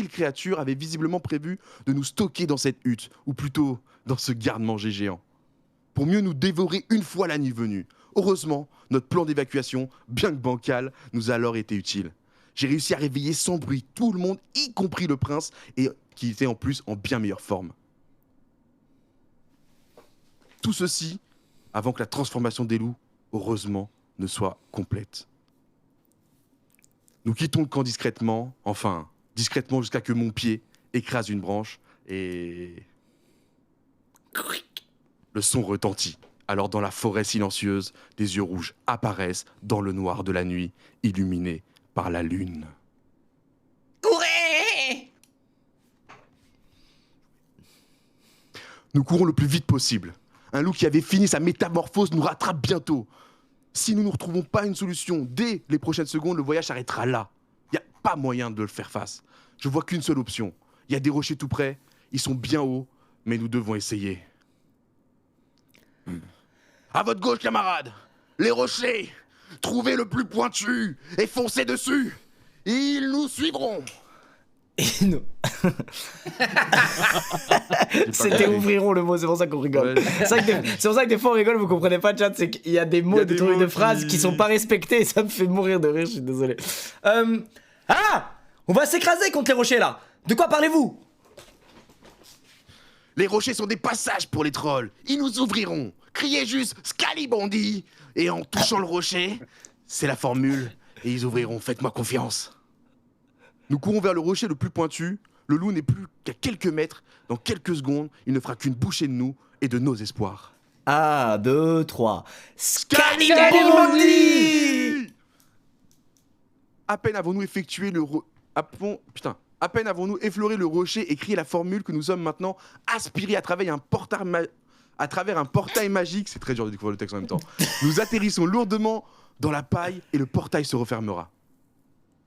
créatures avaient visiblement prévu de nous stocker dans cette hutte, ou plutôt dans ce garde-manger géant, pour mieux nous dévorer une fois la nuit venue. Heureusement, notre plan d'évacuation, bien que bancal, nous a alors été utile. J'ai réussi à réveiller sans bruit tout le monde, y compris le prince, et qui était en plus en bien meilleure forme. Tout ceci avant que la transformation des loups, heureusement, ne soit complète. Nous quittons le camp discrètement, enfin, discrètement jusqu'à que mon pied écrase une branche et... Le son retentit. Alors dans la forêt silencieuse, des yeux rouges apparaissent dans le noir de la nuit, illuminés par la lune. Courez! Nous courons le plus vite possible. Un loup qui avait fini sa métamorphose nous rattrape bientôt. Si nous ne retrouvons pas une solution dès les prochaines secondes, le voyage s'arrêtera là. Il n'y a pas moyen de le faire face. Je vois qu'une seule option. Il y a des rochers tout près, ils sont bien hauts, mais nous devons essayer. À votre gauche, camarades. Les rochers. Trouvez le plus pointu et foncez dessus. Ils nous suivront. Et nous. C'était ouvriront le mot, c'est pour ça qu'on rigole. Ouais. C'est pour ça que des fois on rigole, vous comprenez pas, chat, c'est qu'il y a des mots, Il y a de phrases qui sont pas respectés et ça me fait mourir de rire, je suis désolé. Ah, on va s'écraser contre les rochers là. De quoi parlez-vous? Les rochers sont des passages pour les trolls. Ils nous ouvriront. Criez juste Scalibondi. Et en touchant le rocher, c'est la formule. Et ils ouvriront. Faites-moi confiance. Nous courons vers le rocher le plus pointu. Le loup n'est plus qu'à quelques mètres. Dans quelques secondes, il ne fera qu'une bouchée de nous et de nos espoirs. 1, 2, 3. Scalibondi! À peine avons-nous effectué le à peine avons-nous effleuré le rocher et crié la formule que nous sommes maintenant aspirés à travers un portail magique. C'est très dur de découvrir le texte en même temps. Nous atterrissons lourdement dans la paille et le portail se refermera.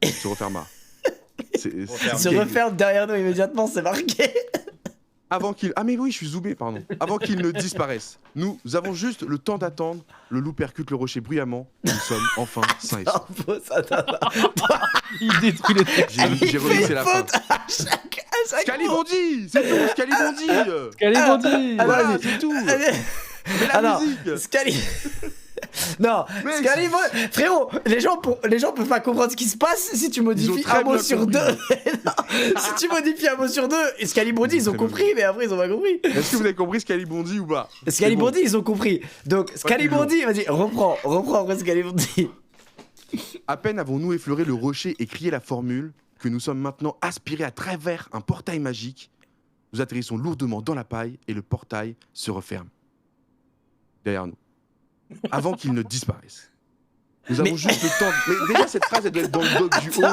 Se referma. Il se referme derrière nous immédiatement, c'est marqué. Avant qu'il... Ah mais oui, je suis zoomé, pardon. Avant qu'il ne disparaisse. Nous avons juste le temps d'attendre. Le loup percute le rocher bruyamment. Nous sommes enfin sains et saufs. Il détruit le texte. J'ai relaissé la fin. À chaque mot. Scalibondi! C'est tout, Scalibondi! Scalibondi. Voilà, c'est tout! Mais la Alors, musique! Non, Mais Scalibondi, frérot, les gens peuvent pas comprendre ce qui se passe si tu modifies très un mot bien sur compris. deux. Non, si tu modifies un mot sur deux, et Scalibondi, ils ont Très bien compris, mais après ils ont pas compris. Est-ce que vous avez compris Scalibondi ou pas? Scalibondi, ils ont compris. Donc, Scalibondi, vas-y, reprends après Scalibondi. À peine avons-nous effleuré le rocher et crié la formule que nous sommes maintenant aspirés à travers un portail magique. Nous atterrissons lourdement dans la paille et le portail se referme. Derrière nous. Avant qu'il ne disparaisse. Nous avons juste le temps. Mais déjà, cette phrase, elle doit être dans le doc du haut.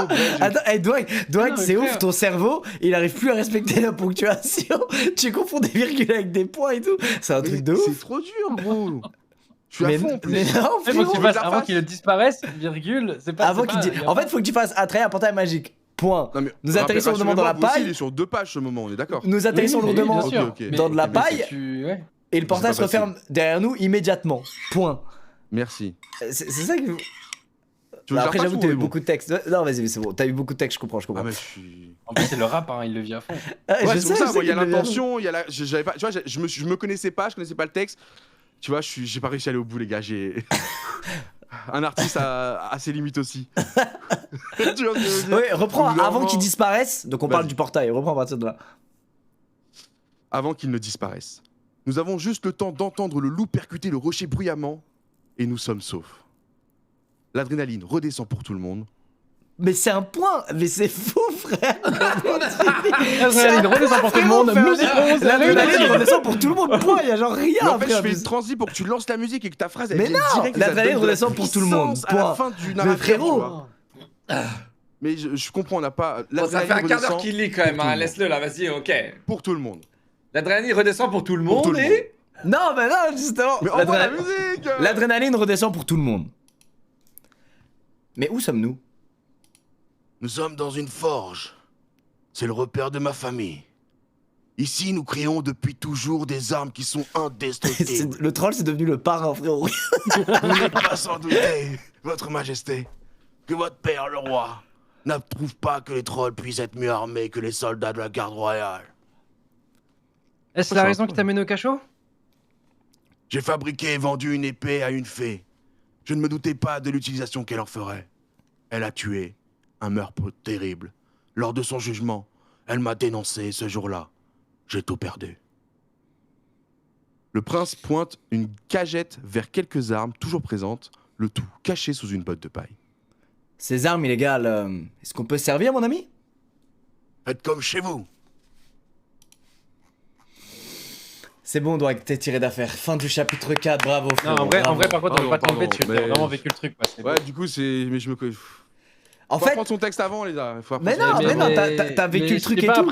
Attends, Dwight, Non, c'est mais ouf, frère. ton cerveau, il arrive plus à respecter la ponctuation. Tu confonds des virgules avec des points et tout. C'est un truc de C'est ouf. trop dur, gros. Je suis Mais, à fond en plus. mais non, Il faut que frérot. tu veux fasses que je la avant fasse qu'il disparaisse, virgule, c'est pas. Avant c'est qu'il pas- dise. En fait, il faut que tu fasses un trait à portail magique. Point. Non, mais Nous atterrissons lourdement dans la rassurez-moi, vous aussi, paille. Il est sur 2 pages ce moment, on est d'accord. Nous atterrissons Oui, oui, lourdement bien sûr. Ok, ok. Mais- dans de la mais paille si tu- ouais. et le portail C'est se pas referme derrière nous immédiatement. Point. Merci. C'est ça que. Tu veux que Après, je la j'avoue, refasse t'as ou eu on est beaucoup de textes. Non, vas-y, c'est bon. T'as eu beaucoup de textes, je comprends. bon Ah, mais je suis. En plus, c'est le rap, hein, il le vit à fond. Ah, Ouais, je c'est pour sais, ça, je moi, il y a sais qu'il le vient. l'intention, il y a la. J'avais pas. Tu vois, je me connaissais pas, je connaissais pas le texte. Tu vois, j'ai pas réussi à aller au bout, les gars. J'ai. Un artiste a ses limites aussi. Tu vois ce que je veux dire? Ouais, reprends Au bout d'un avant moment- qu'il disparaisse. Donc, on parle Vas-y. du portail. Reprends à partir de là. Avant qu'il ne disparaisse. Nous avons juste le temps d'entendre le loup percuter le rocher bruyamment et nous sommes saufs. L'adrénaline redescend pour tout le monde. Mais c'est un point. Mais c'est fou, frère. L'adrénaline redescend pour tout le monde, musique rose, L'adrénaline redescend pour tout le monde. Point. Il y a genre rien. Mais en fait, après, je fais en une plus. transi pour que tu lances la musique et que ta phrase elle Mais vienne non, direct et ça te l'adrénaline donne de la redescend pour tout le monde, puissance à la point. fin du Mais narratif. frérot. tu vois. Mais je comprends, on n'a pas. Bon, ça fait un quart d'heure redescend qu'il lit quand même, pour tout hein. le Laisse-le là, vas-y, ok. Pour tout le monde. L'adrénaline redescend pour tout le Pour monde tout le et. Non, mais non, justement. Mais envoie la L'adrénaline musique. l'adrénaline redescend pour tout le monde. Mais où sommes-nous? Nous sommes dans une forge. C'est le repère de ma famille. Ici, nous créons depuis toujours des armes qui sont indestructibles. Le troll, c'est devenu le parrain, frérot. Vous n'êtes pas sans douter, votre majesté, que votre père, le roi, n'approuve pas que les trolls puissent être mieux armés que les soldats de la garde royale. Est-ce la raison qui t'amène au cachot? J'ai fabriqué et vendu une épée à une fée. Je ne me doutais pas de l'utilisation qu'elle en ferait. Elle a tué un meurtre terrible. Lors de son jugement, elle m'a dénoncé ce jour-là. J'ai tout perdu. Le prince pointe une cagette vers quelques armes toujours présentes, le tout caché sous une botte de paille. Ces armes illégales, est-ce qu'on peut se servir, mon ami? Faites comme chez vous. C'est bon, on doit être tiré d'affaire. Fin du chapitre 4, bravo, Non, frérot. en vrai, bravo. par contre, on va pas te l'enlever dessus. mais- T'as vraiment vécu le truc, quoi. c'est Ouais, beau. du coup, c'est. Mais je me. En Faut fait, apprendre son texte avant, les gars. Faut Mais apprendre son non, texte mais avant. non, t'as vécu mais le je truc sais et pas, tout.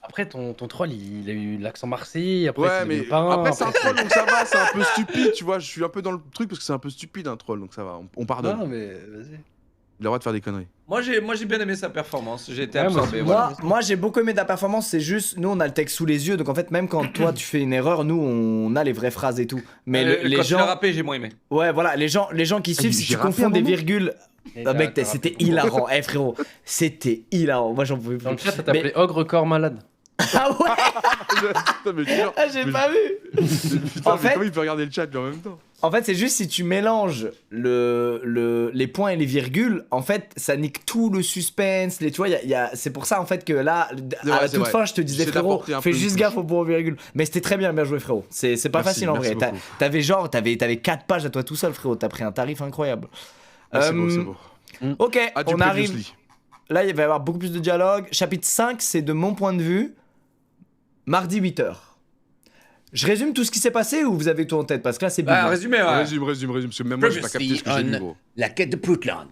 Après, ton troll, il a eu l'accent marseillais. Après, Ouais, c'est mais devenu parrain, après, c'est un après, troll, donc ça va, c'est un peu stupide, tu vois. Je suis un peu dans le truc parce que c'est un peu stupide, un troll, donc ça va. On pardonne. Non, mais vas-y. Il a le droit de faire des conneries. Moi j'ai bien aimé sa performance, j'ai été Ouais, moi absorbé. aussi. voilà. Moi j'ai beaucoup aimé ta performance, c'est juste, nous on a le texte sous les yeux, donc en fait même quand toi tu fais une erreur, nous on a les vraies phrases et tout. Mais les Quand tu l'as gens... rappé, j'ai moins aimé. Ouais voilà, les gens qui suivent, si j'ai tu rappé confonds un des moment. virgules... Ah mec, c'était hilarant, eh frérot, c'était hilarant, moi j'en pouvais Dans le plus. chat, ça t'appelait Ogre Corps Malade. Ah ouais. Putain, mais dur. Ah, j'ai Mais- pas vu. Putain, En mais fait- comment il peut regarder le chat lui en même temps? En fait, c'est juste si tu mélanges les points et les virgules, en fait, ça nique tout le suspense. Tu vois, c'est pour ça en fait que là, vrai, à c'est toute vrai. fin, je te disais J'essaie frérot, d'apporter un fais peu de juste touche. gaffe aux points et aux virgules. Mais c'était très bien joué frérot. C'est pas Merci, facile en merci vrai. beaucoup. T'avais 4 pages à toi tout seul frérot. T'as pris un tarif incroyable. C'est beau, c'est beau. Ok, Ah, du on Previous arrive. Lee. Là, il va y avoir beaucoup plus de dialogue. Chapitre 5, c'est de mon point de vue, mardi 8h. Je résume tout ce qui s'est passé ou vous avez tout en tête? Parce que là, c'est Bah, bizarre. résumé, ouais. Résume, parce que même moi j'ai pas capté ce que j'ai vu, gros. La quête de Prutland.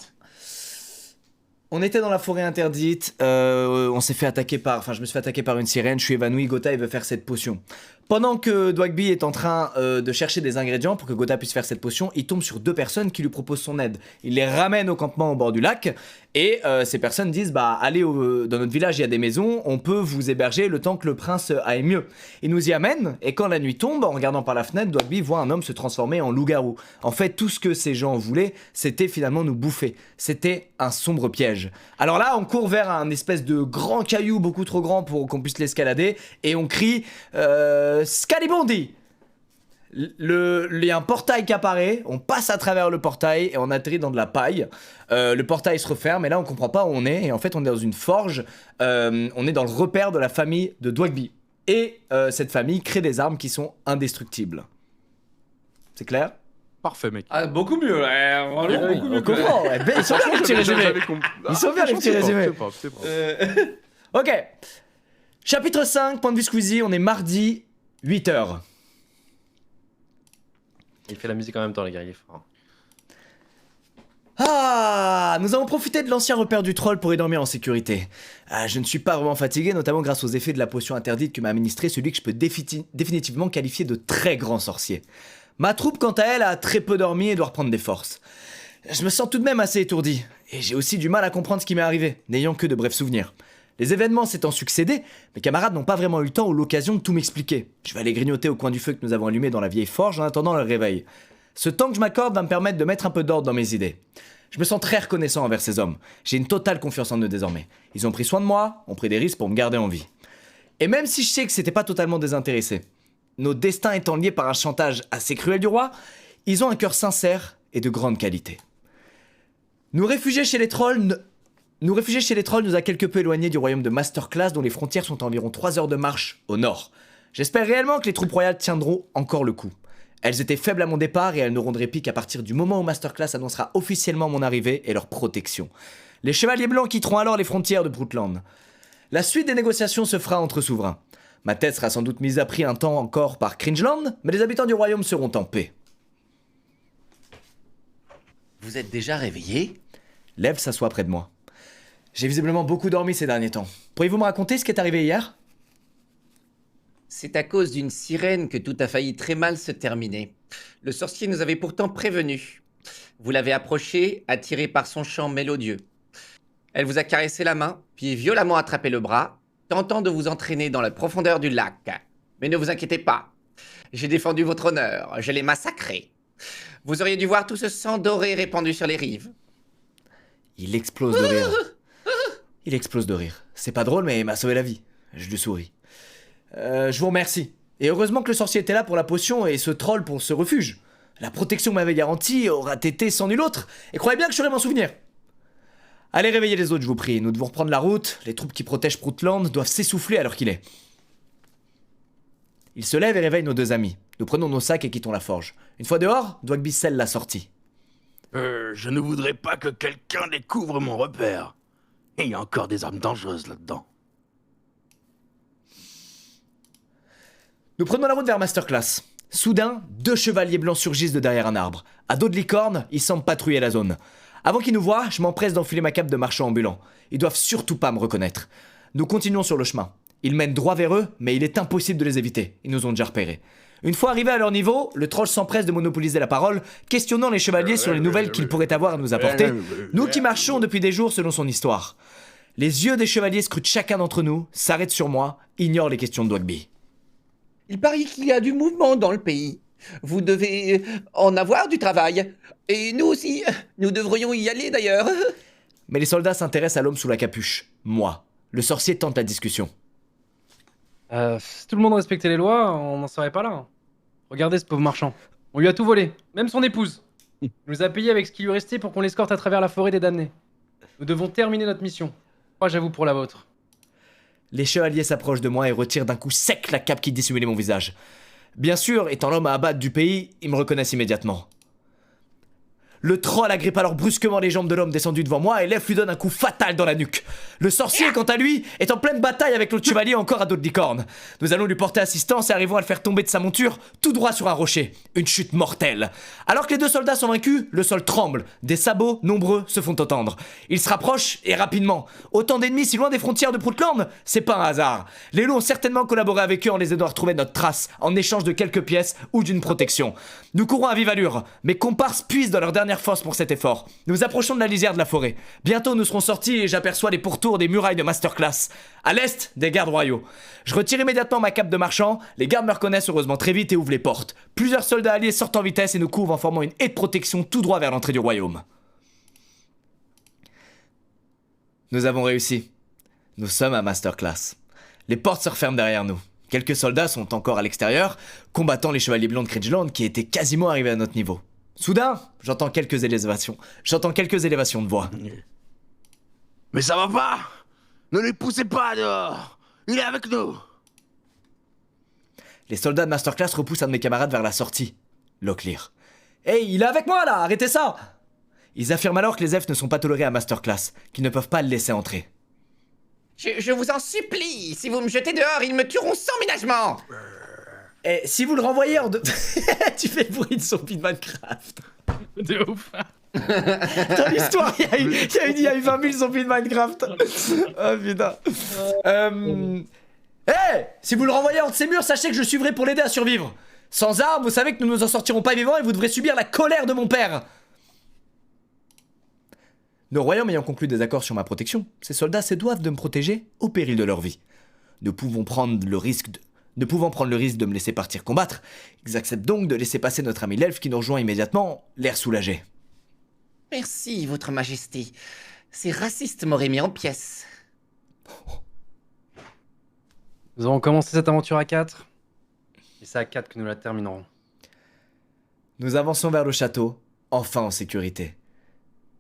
On était dans la forêt interdite, on s'est fait attaquer par... Enfin, je me suis fait attaquer par une sirène, je suis évanoui, Gotha, il veut faire cette potion. Pendant que Dwagby est en train de chercher des ingrédients pour que Gotha puisse faire cette potion, il tombe sur 2 personnes qui lui proposent son aide. Il les ramène au campement au bord du lac, et ces personnes disent, bah, allez dans notre village, il y a des maisons, on peut vous héberger le temps que le prince aille mieux. Il nous y amène, et quand la nuit tombe, en regardant par la fenêtre, Dwagby voit un homme se transformer en loup-garou. En fait, tout ce que ces gens voulaient, c'était finalement nous bouffer. C'était un sombre piège. Alors là, on court vers un espèce de grand caillou beaucoup trop grand pour qu'on puisse l'escalader, et on crie Scalibondi. Il y a un portail qui apparaît, on passe à travers le portail et on atterrit dans de la paille. Le portail se referme et là on comprend pas où on est, et en fait on est dans une forge, on est dans le repère de la famille de Dwagby. Et cette famille crée des armes qui sont indestructibles. C'est clair? Parfait, mec. Ah, beaucoup mieux, ouais, vraiment beaucoup mieux. On comprend, ouais, ils sont bien les petits résumés. Ils sont bien les petits résumés. C'est pas. Ok. Chapitre 5, point de vue Squeezie, on est mardi, 8h. Il fait la musique en même temps, les gars, il est fort. Ah, nous avons profité de l'ancien repère du troll pour y dormir en sécurité. Ah, je ne suis pas vraiment fatigué, notamment grâce aux effets de la potion interdite que m'a administré celui que je peux définitivement qualifier de très grand sorcier. Ma troupe, quant à elle, a très peu dormi et doit reprendre des forces. Je me sens tout de même assez étourdi, et j'ai aussi du mal à comprendre ce qui m'est arrivé, n'ayant que de brefs souvenirs. Les événements s'étant succédés, mes camarades n'ont pas vraiment eu le temps ou l'occasion de tout m'expliquer. Je vais aller grignoter au coin du feu que nous avons allumé dans la vieille forge en attendant leur réveil. Ce temps que je m'accorde va me permettre de mettre un peu d'ordre dans mes idées. Je me sens très reconnaissant envers ces hommes. J'ai une totale confiance en eux désormais. Ils ont pris soin de moi, ont pris des risques pour me garder en vie. Et même si je sais que c'était pas totalement désintéressé, nos destins étant liés par un chantage assez cruel du roi, ils ont un cœur sincère et de grande qualité. Nous réfugier chez les trolls nous a quelque peu éloignés du royaume de Masterclass dont les frontières sont à environ 3 heures de marche au nord. J'espère réellement que les troupes royales tiendront encore le coup. Elles étaient faibles à mon départ et elles n'auront de réplique qu'à partir du moment où Masterclass annoncera officiellement mon arrivée et leur protection. Les chevaliers blancs quitteront alors les frontières de Prutland. La suite des négociations se fera entre souverains. Ma tête sera sans doute mise à prix un temps encore par Cringeland, mais les habitants du royaume seront en paix. Vous êtes déjà réveillé? Lev s'assoit près de moi. J'ai visiblement beaucoup dormi ces derniers temps. Pourriez-vous me raconter ce qui est arrivé hier? C'est à cause d'une sirène que tout a failli très mal se terminer. Le sorcier nous avait pourtant prévenus. Vous l'avez approchée, attirée par son chant mélodieux. Elle vous a caressé la main, puis violemment attrapé le bras, tentant de vous entraîner dans la profondeur du lac. Mais ne vous inquiétez pas. J'ai défendu votre honneur, je l'ai massacré. Vous auriez dû voir tout ce sang doré répandu sur les rives. Il explose de rire. Il explose de rire. C'est pas drôle, mais il m'a sauvé la vie. Je lui souris. Je vous remercie. Et heureusement que le sorcier était là pour la potion et ce troll pour ce refuge. La protection que m'avait garantie aura été sans nul autre. Et croyez bien que je saurai m'en souvenir. Allez réveiller les autres, je vous prie. Nous devons reprendre la route. Les troupes qui protègent Prutland doivent s'essouffler à l'heure qu'il est. Il se lève et réveille nos 2 amis. Nous prenons nos sacs et quittons la forge. Une fois dehors, Dwagby scelle la sortie. Je ne voudrais pas que quelqu'un découvre mon repère. Et il y a encore des armes dangereuses là-dedans. Nous prenons la route vers Masterclass. Soudain, 2 chevaliers blancs surgissent de derrière un arbre. À dos de licorne, ils semblent patrouiller la zone. Avant qu'ils nous voient, je m'empresse d'enfiler ma cape de marchand ambulant. Ils doivent surtout pas me reconnaître. Nous continuons sur le chemin. Ils mènent droit vers eux, mais il est impossible de les éviter. Ils nous ont déjà repérés. Une fois arrivé à leur niveau, le troll s'empresse de monopoliser la parole, questionnant les chevaliers sur les nouvelles qu'il pourrait avoir à nous apporter, nous qui marchons depuis des jours selon son histoire. Les yeux des chevaliers scrutent chacun d'entre nous, s'arrêtent sur moi, ignorent les questions de Dwagby. Il paraît qu'il y a du mouvement dans le pays. Vous devez en avoir du travail. Et nous aussi, nous devrions y aller d'ailleurs. Mais les soldats s'intéressent à l'homme sous la capuche, moi. Le sorcier tente la discussion. Si tout le monde respectait les lois, on n'en serait pas là. Hein. Regardez ce pauvre marchand. On lui a tout volé, même son épouse. Il nous a payé avec ce qui lui restait pour qu'on l'escorte à travers la forêt des damnés. Nous devons terminer notre mission. Moi, j'avoue pour la vôtre. Les chevaliers s'approchent de moi et retirent d'un coup sec la cape qui dissimulait mon visage. Bien sûr, étant l'homme à abattre du pays, ils me reconnaissent immédiatement. Le troll agrippe alors brusquement les jambes de l'homme descendu devant moi et Lef lui donne un coup fatal dans la nuque. Le sorcier, quant à lui, est en pleine bataille avec l'autre chevalier encore à dos de licorne. Nous allons lui porter assistance et arrivons à le faire tomber de sa monture tout droit sur un rocher. Une chute mortelle. Alors que les deux soldats sont vaincus, le sol tremble. Des sabots nombreux se font entendre. Ils se rapprochent et rapidement. Autant d'ennemis si loin des frontières de Proutland, c'est pas un hasard. Les loups ont certainement collaboré avec eux en les aidant à retrouver notre trace, en échange de quelques pièces ou d'une protection. Nous courons à vive allure. Mes comparses puisent dans leur dernière force pour cet effort. Nous approchons de la lisière de la forêt. Bientôt nous serons sortis et j'aperçois les pourtours des murailles de Masterclass. À l'est, des gardes royaux. Je retire immédiatement ma cape de marchand, les gardes me reconnaissent heureusement très vite et ouvrent les portes. Plusieurs soldats alliés sortent en vitesse et nous couvrent en formant une haie de protection tout droit vers l'entrée du royaume. Nous avons réussi. Nous sommes à Masterclass. Les portes se referment derrière nous. Quelques soldats sont encore à l'extérieur, combattant les chevaliers blancs de Cridgeland qui étaient quasiment arrivés à notre niveau. Soudain, j'entends quelques élévations de voix. Mais ça va pas! Ne les poussez pas dehors! Il est avec nous! Les soldats de Masterclass repoussent un de mes camarades vers la sortie. Locklear. Hey, il est avec moi là, arrêtez ça! Ils affirment alors que les elfes ne sont pas tolérés à Masterclass, qu'ils ne peuvent pas le laisser entrer. Je vous en supplie, si vous me jetez dehors, ils me tueront sans ménagement. Et si vous le renvoyez en deux... Tu fais le bruit de zombie de Minecraft. De ouf. Dans l'histoire, il y a eu 20 000 zombies de Minecraft. Oh putain. Si vous le renvoyez entre ces murs, sachez que je suivrai pour l'aider à survivre. Sans armes, vous savez que nous ne nous en sortirons pas vivants et vous devrez subir la colère de mon père. Nos royaumes ayant conclu des accords sur ma protection, ces soldats se doivent de me protéger au péril de leur vie. Ne pouvant prendre le risque de me laisser partir combattre, ils acceptent donc de laisser passer notre ami l'elfe qui nous rejoint immédiatement, l'air soulagé. Merci, votre majesté. Ces racistes m'auraient mis en pièces. Nous avons commencé cette aventure à 4. Et c'est à 4 que nous la terminerons. Nous avançons vers le château, enfin en sécurité.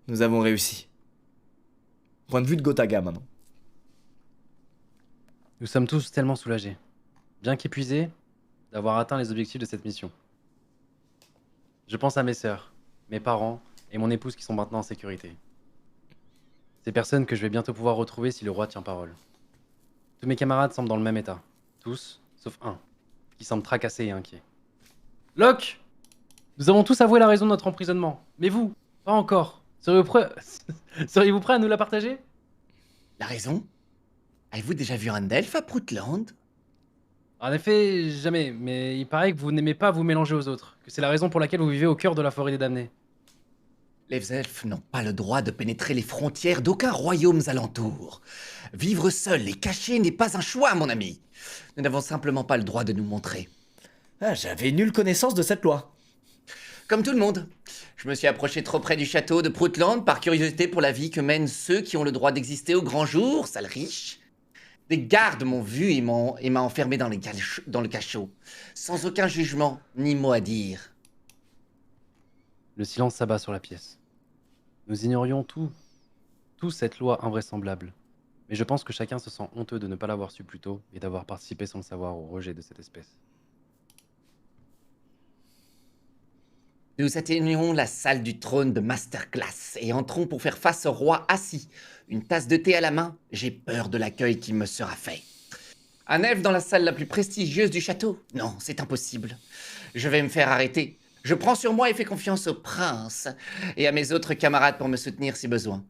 Nous avons réussi. Point de vue de Gotaga maintenant. Nous sommes tous tellement soulagés, bien qu'épuisés, d'avoir atteint les objectifs de cette mission. Je pense à mes sœurs, mes parents et mon épouse qui sont maintenant en sécurité. Ces personnes que je vais bientôt pouvoir retrouver si le roi tient parole. Tous mes camarades semblent dans le même état. Tous, sauf un, qui semble tracassé et inquiet. Locke! Nous avons tous avoué la raison de notre emprisonnement. Mais vous, pas encore. Seriez-vous prêt à nous la partager? La raison? Avez-vous déjà vu un elfe à Proutland? En effet, jamais, mais il paraît que vous n'aimez pas vous mélanger aux autres, que c'est la raison pour laquelle vous vivez au cœur de la forêt des damnés. Les elfes n'ont pas le droit de pénétrer les frontières d'aucun royaume alentour. Vivre seul et caché n'est pas un choix, mon ami. Nous n'avons simplement pas le droit de nous montrer. Ah, j'avais nulle connaissance de cette loi. Comme tout le monde, je me suis approché trop près du château de Proutland par curiosité pour la vie que mènent ceux qui ont le droit d'exister au grand jour, sales riches. Des gardes m'ont vu et m'a enfermé dans le cachot, sans aucun jugement ni mot à dire. Le silence s'abat sur la pièce. Nous ignorions tout cette loi invraisemblable. Mais je pense que chacun se sent honteux de ne pas l'avoir su plus tôt et d'avoir participé sans le savoir au rejet de cette espèce. Nous atteignons la salle du trône de Masterclass et entrons pour faire face au roi assis. Une tasse de thé à la main, j'ai peur de l'accueil qui me sera fait. Un elfe dans la salle la plus prestigieuse du château? Non, c'est impossible. Je vais me faire arrêter. Je prends sur moi et fais confiance au prince et à mes autres camarades pour me soutenir si besoin.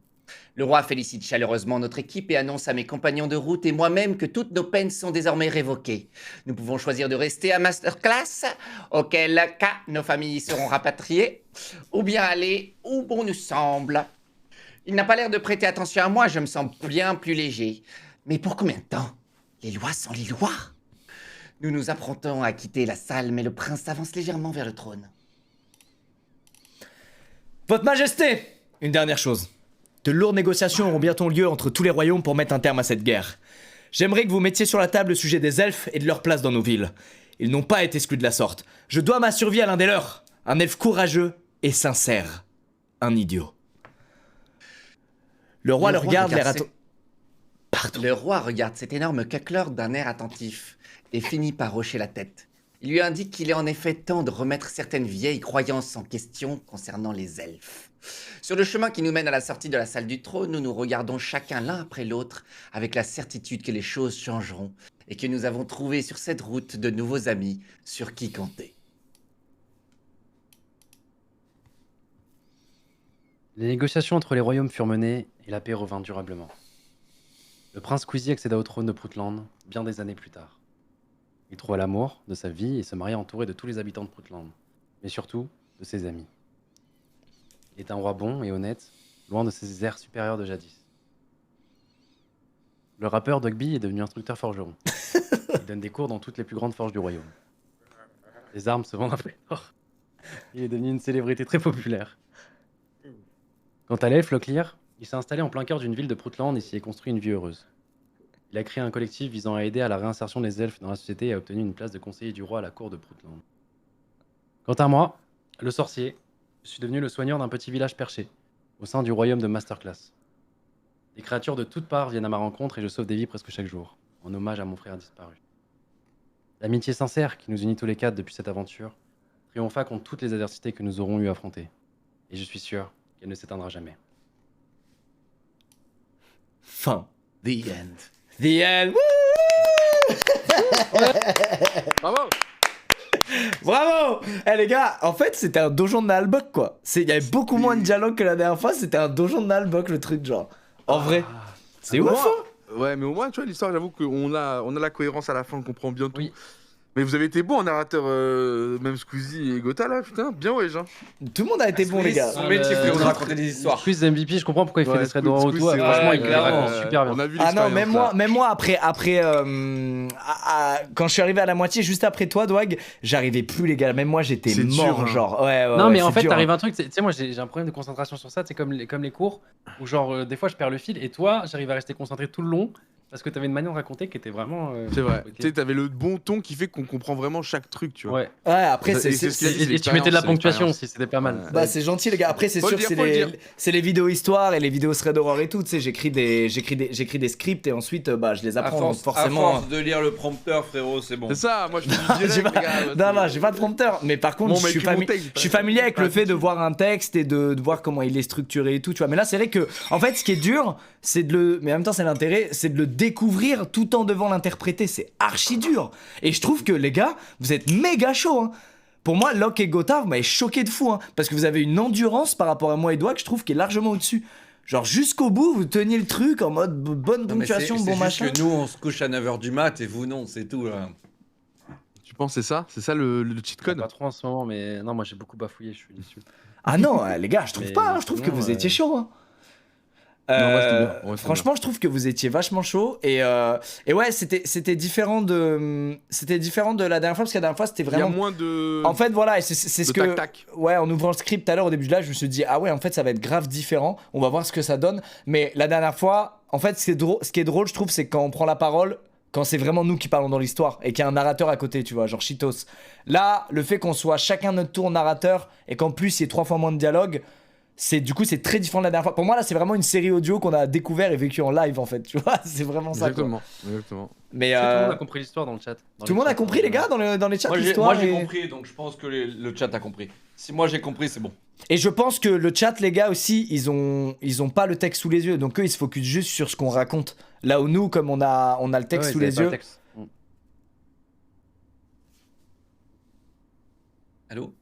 Le roi félicite chaleureusement notre équipe et annonce à mes compagnons de route et moi-même que toutes nos peines sont désormais révoquées. Nous pouvons choisir de rester à Masterclass, auquel cas nos familles seront rapatriées, ou bien aller où bon nous semble. Il n'a pas l'air de prêter attention à moi, je me sens bien plus léger. Mais pour combien de temps? Les lois sont les lois. Nous nous apprêtons à quitter la salle, mais le prince avance légèrement vers le trône. Votre Majesté! Une dernière chose. De lourdes négociations auront bientôt lieu entre tous les royaumes pour mettre un terme à cette guerre. J'aimerais que vous mettiez sur la table le sujet des elfes et de leur place dans nos villes. Ils n'ont pas été exclus de la sorte. Je dois ma survie à l'un des leurs. Un elfe courageux et sincère. Un idiot. Le roi le regarde, l'air Pardon. Le roi regarde cet énorme cucklord d'un air attentif et finit par hocher la tête. Il lui indique qu'il est en effet temps de remettre certaines vieilles croyances en question concernant les elfes. Sur le chemin qui nous mène à la sortie de la salle du trône, nous nous regardons chacun l'un après l'autre avec la certitude que les choses changeront et que nous avons trouvé sur cette route de nouveaux amis sur qui compter. Les négociations entre les royaumes furent menées et la paix revint durablement. Le prince Squeezie accéda au trône de Proutland bien des années plus tard. Il trouva l'amour de sa vie et se maria entouré de tous les habitants de Proutland, mais surtout de ses amis. Il est un roi bon et honnête, loin de ses airs supérieurs de jadis. Le rappeur Dogby est devenu instructeur forgeron. Il donne des cours dans toutes les plus grandes forges du royaume. Les armes se vendent à prix d'or. Il est devenu une célébrité très populaire. Quant à l'elfe Locklear, il s'est installé en plein cœur d'une ville de Proutland et s'y est construit une vie heureuse. Il a créé un collectif visant à aider à la réinsertion des elfes dans la société et a obtenu une place de conseiller du roi à la cour de Proutland. Quant à moi, le sorcier, je suis devenu le soigneur d'un petit village perché, au sein du royaume de Masterclass. Des créatures de toutes parts viennent à ma rencontre et je sauve des vies presque chaque jour, en hommage à mon frère disparu. L'amitié sincère qui nous unit tous les quatre depuis cette aventure triompha contre toutes les adversités que nous aurons eu à affronter. Et je suis sûr qu'elle ne s'éteindra jamais. Fin. The end. The end. Wouh. Bravo. Bravo. Eh les gars, en fait c'était un donjon de Nalbok quoi. Il y avait beaucoup moins de dialogue que la dernière fois, c'était un donjon de Nalbok le truc genre. En vrai. C'est ouf hein. Ouais, mais au moins, tu vois, l'histoire, j'avoue qu'on a la cohérence à la fin, on comprend bien tout. Oui. Mais vous avez été bons en narrateur, même Squeezie et Gotha, là, putain, bien ouais, Jean. Tout le monde a été bon les gars. Son métier, frérot, de raconter des histoires. Plus MVP, je comprends pourquoi il fait Ouais, des threads d'horreur Squeezie, autour. c'est Franchement, vrai, il clairement. raconte super bien. On a vu Ah non, l'expérience, même moi après quand je suis arrivé à la moitié, juste après toi, Dwag, j'arrivais plus les gars. Même moi, j'étais C'est mort, dur, hein. genre. Ouais, Non, mais en c'est fait, dur, t'arrives hein. un truc, tu sais, moi j'ai un problème de concentration sur ça, c'est comme les cours, où genre, des fois je perds le fil, et toi, j'arrive à rester concentré tout le long, parce que t'avais une manière de raconter qui était vraiment. C'est vrai. ok. Tu sais, t'avais le bon ton qui fait qu'on comprend vraiment chaque truc, tu vois. Ouais. Ouais, après, Et c'est c'est ce qu'il a dit, Et tu mettais de la l'expérience, ponctuation l'expérience. aussi, c'était pas mal. Ouais. Bah c'est gentil les gars. Après c'est Faut sûr le que dire, faut le dire. c'est les vidéos histoires et les vidéos thread d'horreur et tout. Tu sais j'écris des scripts et ensuite bah je les À apprends donc force, forcément. à force de lire le prompteur, frérot, c'est bon. C'est ça, moi je te dis J'ai direct, pas- les gars. Non, j'ai pas de prompteur, mais par contre, Bon, je mais suis, écris mon texte, je suis familier avec le fait de voir un texte et de voir comment il est structuré et tout, tu vois. Mais là, c'est vrai que, en fait, ce qui est dur, c'est mais en même temps, c'est l'intérêt, c'est de le découvrir tout en devant l'interpréter. C'est archi dur. Et je trouve que, les gars, vous êtes méga chaud, hein. Pour moi, Locke et Gotha, vous m'avez choqué de fou, hein. Parce que vous avez une endurance par rapport à moi et Doig que je trouve qui est largement au-dessus. Genre, jusqu'au bout, vous teniez le truc en mode bonne Non, mais ponctuation, c'est bon juste machin. que nous, on se couche à 9h du mat et vous, non, c'est tout, là. Tu penses c'est ça? C'est ça le cheat code? Pas trop en ce moment, mais non, moi j'ai beaucoup bafouillé, je suis déçu. Ah non, les gars, je trouve Mais pas, hein. Je trouve que sinon, vous étiez chaud, hein. Non, ouais, c'était bien. Ouais, c'était Franchement, je trouve que vous étiez vachement chaud et ouais, c'était différent de la dernière fois parce que la dernière fois c'était Il y a vraiment. moins de. En fait, voilà, et c'est ce de que. tac-tac. Ouais, en ouvrant le script tout à l'heure au début de là, je me suis dit ah ouais, en fait, ça va être grave différent. On va voir ce que ça donne. Mais la dernière fois, en fait, ce qui est drôle, je trouve, c'est quand on prend la parole. Quand c'est vraiment nous qui parlons dans l'histoire et qu'il y a un narrateur à côté, tu vois, genre Cheetos. Là, le fait qu'on soit chacun notre tour narrateur et qu'en plus il y ait 3 fois moins de dialogue, c'est très différent de la dernière fois. Pour moi, là, c'est vraiment une série audio qu'on a découvert et vécu en live, en fait, tu vois. C'est vraiment ça. Quoi. Exactement. Mais Est-ce que tout le monde a compris l'histoire dans le chat? tout le monde a compris, les gars, dans les chats Moi, l'histoire. j'ai et... compris, donc je pense que le chat a compris. Si moi j'ai compris, c'est bon. Et je pense que le chat, les gars, aussi, ils ont pas le texte sous les yeux, donc eux, ils se focusent juste sur ce qu'on raconte. Là où nous, comme on a le texte sous les yeux. Allô?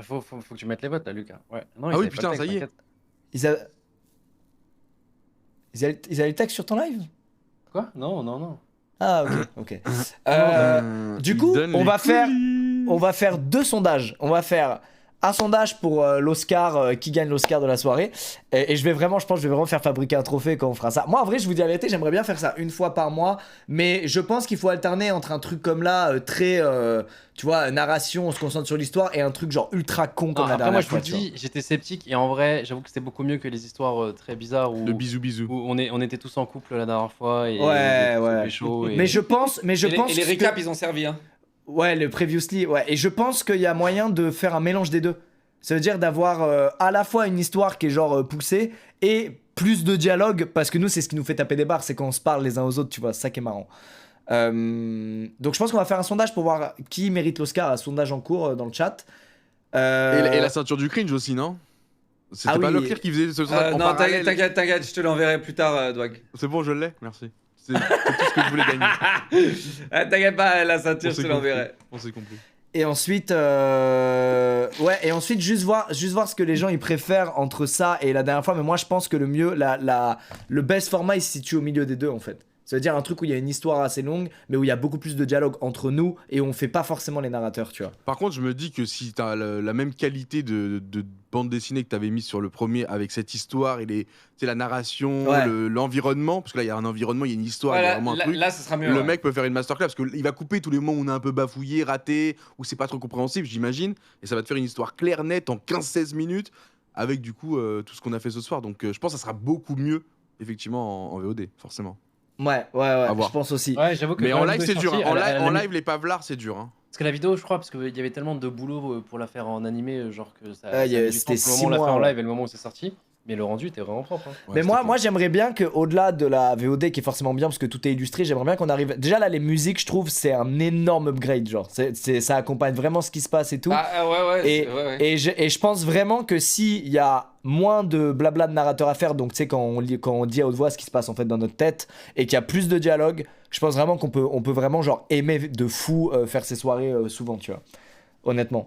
Faut que tu mettes les votes là, Lucas. Ouais. Non, Ah ils oui, avaient pas putain, le texte, ça y est. t'inquiète. Ils a- Ils avaient le texte sur ton live? Quoi? Non. Ah, ok. Du Il coup, donne on les va faire 2 sondages. On va faire un sondage pour l'Oscar, qui gagne l'Oscar de la soirée. Et je pense que je vais vraiment faire fabriquer un trophée quand on fera ça. Moi, en vrai, je vous dis la vérité, j'aimerais bien faire ça une fois par mois. Mais je pense qu'il faut alterner entre un truc comme là, très, tu vois, narration, on se concentre sur l'histoire, et un truc genre ultra con comme la Après, moi, dernière je vous fois. le Tu vois. dis, j'étais sceptique et en vrai, j'avoue que c'était beaucoup mieux que les histoires très bizarres où, De bisous. où on était tous en couple la dernière fois et Ouais, on ouais. était chaud et... Mais je pense Et les que- recaps, ils ont servi. Hein. Ouais, le previously, ouais. Et je pense qu'il y a moyen de faire un mélange des deux. Ça veut dire d'avoir à la fois une histoire qui est genre poussée et plus de dialogue, parce que nous, c'est ce qui nous fait taper des barres, c'est quand on se parle les uns aux autres, tu vois, c'est ça qui est marrant. Donc je pense qu'on va faire un sondage pour voir qui mérite l'Oscar, un sondage en cours dans le chat. Et la ceinture du cringe aussi, non? C'était Ah pas oui. Leclerc qui faisait ce sondage en Non, parallèle. t'inquiète, je te l'enverrai plus tard, Dwag. C'est bon, je l'ai, merci. C'est tout ce que je voulais gagner. T'inquiète pas, la ceinture, On je s'est te l'enverrai. On s'est compris. Et ensuite, juste voir ce que les gens ils préfèrent entre ça et la dernière fois. Mais moi, je pense que le mieux, le best format, il se situe au milieu des deux en fait. Ça veut dire un truc où il y a une histoire assez longue, mais où il y a beaucoup plus de dialogue entre nous et où on fait pas forcément les narrateurs, tu vois. Par contre, je me dis que si t'as la même qualité de bande dessinée que t'avais mis sur le premier, avec cette histoire et la narration, Ouais. l'environnement, parce que là, il y a un environnement, il y a une histoire, il y a Voilà, vraiment un truc. là, ce sera mieux. Le ouais. mec peut faire une masterclass parce qu'il va couper tous les moments où on a un peu bafouillé, raté, où c'est pas trop compréhensible, j'imagine. Et ça va te faire une histoire claire, nette, en 15-16 minutes, avec du coup tout ce qu'on a fait ce soir. Donc je pense que ça sera beaucoup mieux, effectivement, en VOD, forcément. Ouais, voir. je pense aussi. Ouais, j'avoue que Mais quand en la live, vidéo c'est est dur. sortie, En à la live, limite- les pavlards, c'est dur. Hein. Parce que la vidéo, je crois, parce qu'il y avait tellement de boulot pour la faire en animé, genre que ça Ouais, ça a mis du c'était temps entre le 6 moment où on l'a fait mois, en ouais. live et le moment où c'est sorti. Mais le rendu était vraiment propre. Hein. Ouais, Mais c'était moi clair. j'aimerais bien qu'au-delà de la VOD qui est forcément bien parce que tout est illustré, j'aimerais bien qu'on arrive. Déjà là, les musiques, je trouve, c'est un énorme upgrade. Genre, ça accompagne vraiment ce qui se passe et tout. Ouais. Et, ouais. et je pense vraiment que s'il y a moins de blabla de narrateur à faire, donc tu sais, quand on dit à haute voix ce qui se passe en fait dans notre tête, et qu'il y a plus de dialogue, je pense vraiment qu'on peut vraiment genre aimer de fou faire ces soirées souvent, tu vois. Honnêtement.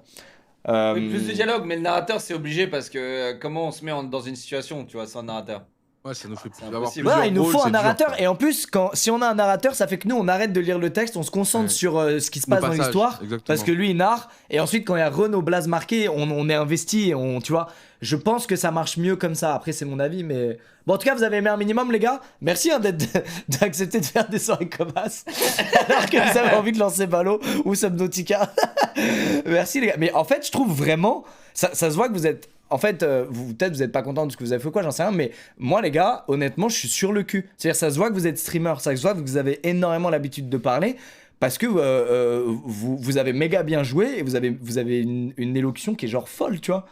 Oui, plus de dialogue, mais le narrateur, c'est obligé parce que comment on se met dans une situation, tu vois, sans narrateur. Ouais, ça nous fait C'est avoir impossible. plusieurs Voilà, il nous rôles, faut c'est un dur, narrateur, quoi. et en plus, si on a un narrateur, ça fait que nous on arrête de lire le texte, on se concentre Ouais. sur ce qui se Nos passe dans passages, l'histoire, exactement. parce que lui il narre, et ensuite quand il y a Renaud Blaze marqué, on est investi, et tu vois, je pense que ça marche mieux comme ça. Après, c'est mon avis, mais bon, en tout cas, vous avez aimé un minimum, les gars. Merci d'accepter de faire des soirées comme as, alors que vous avez envie de lancer Valo ou Subnautica. Merci, les gars. Mais en fait, je trouve vraiment, ça se voit que vous êtes. En fait, peut-être vous êtes pas content de ce que vous avez fait, quoi, j'en sais rien, mais moi, les gars, honnêtement, je suis sur le cul. C'est-à-dire, ça se voit que vous êtes streamer, ça se voit que vous avez énormément l'habitude de parler, parce que vous avez méga bien joué et vous avez une élocution qui est genre folle, tu vois.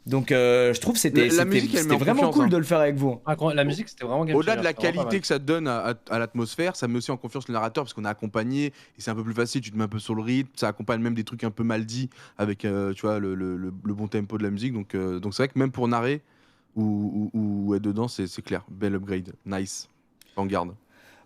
Donc, je trouve que La musique, elle met en vraiment confiance, cool hein. de le faire avec vous. Ah, la musique, c'était vraiment game Au-delà de changer, la c'était vraiment pas qualité mal. que ça donne à l'atmosphère, ça met aussi en confiance le narrateur parce qu'on est accompagné et c'est un peu plus facile, tu te mets un peu sur le rythme, ça accompagne même des trucs un peu mal dits avec tu vois, le bon tempo de la musique. Donc c'est vrai que même pour narrer ou être dedans, c'est clair. Bel upgrade, nice, en garde.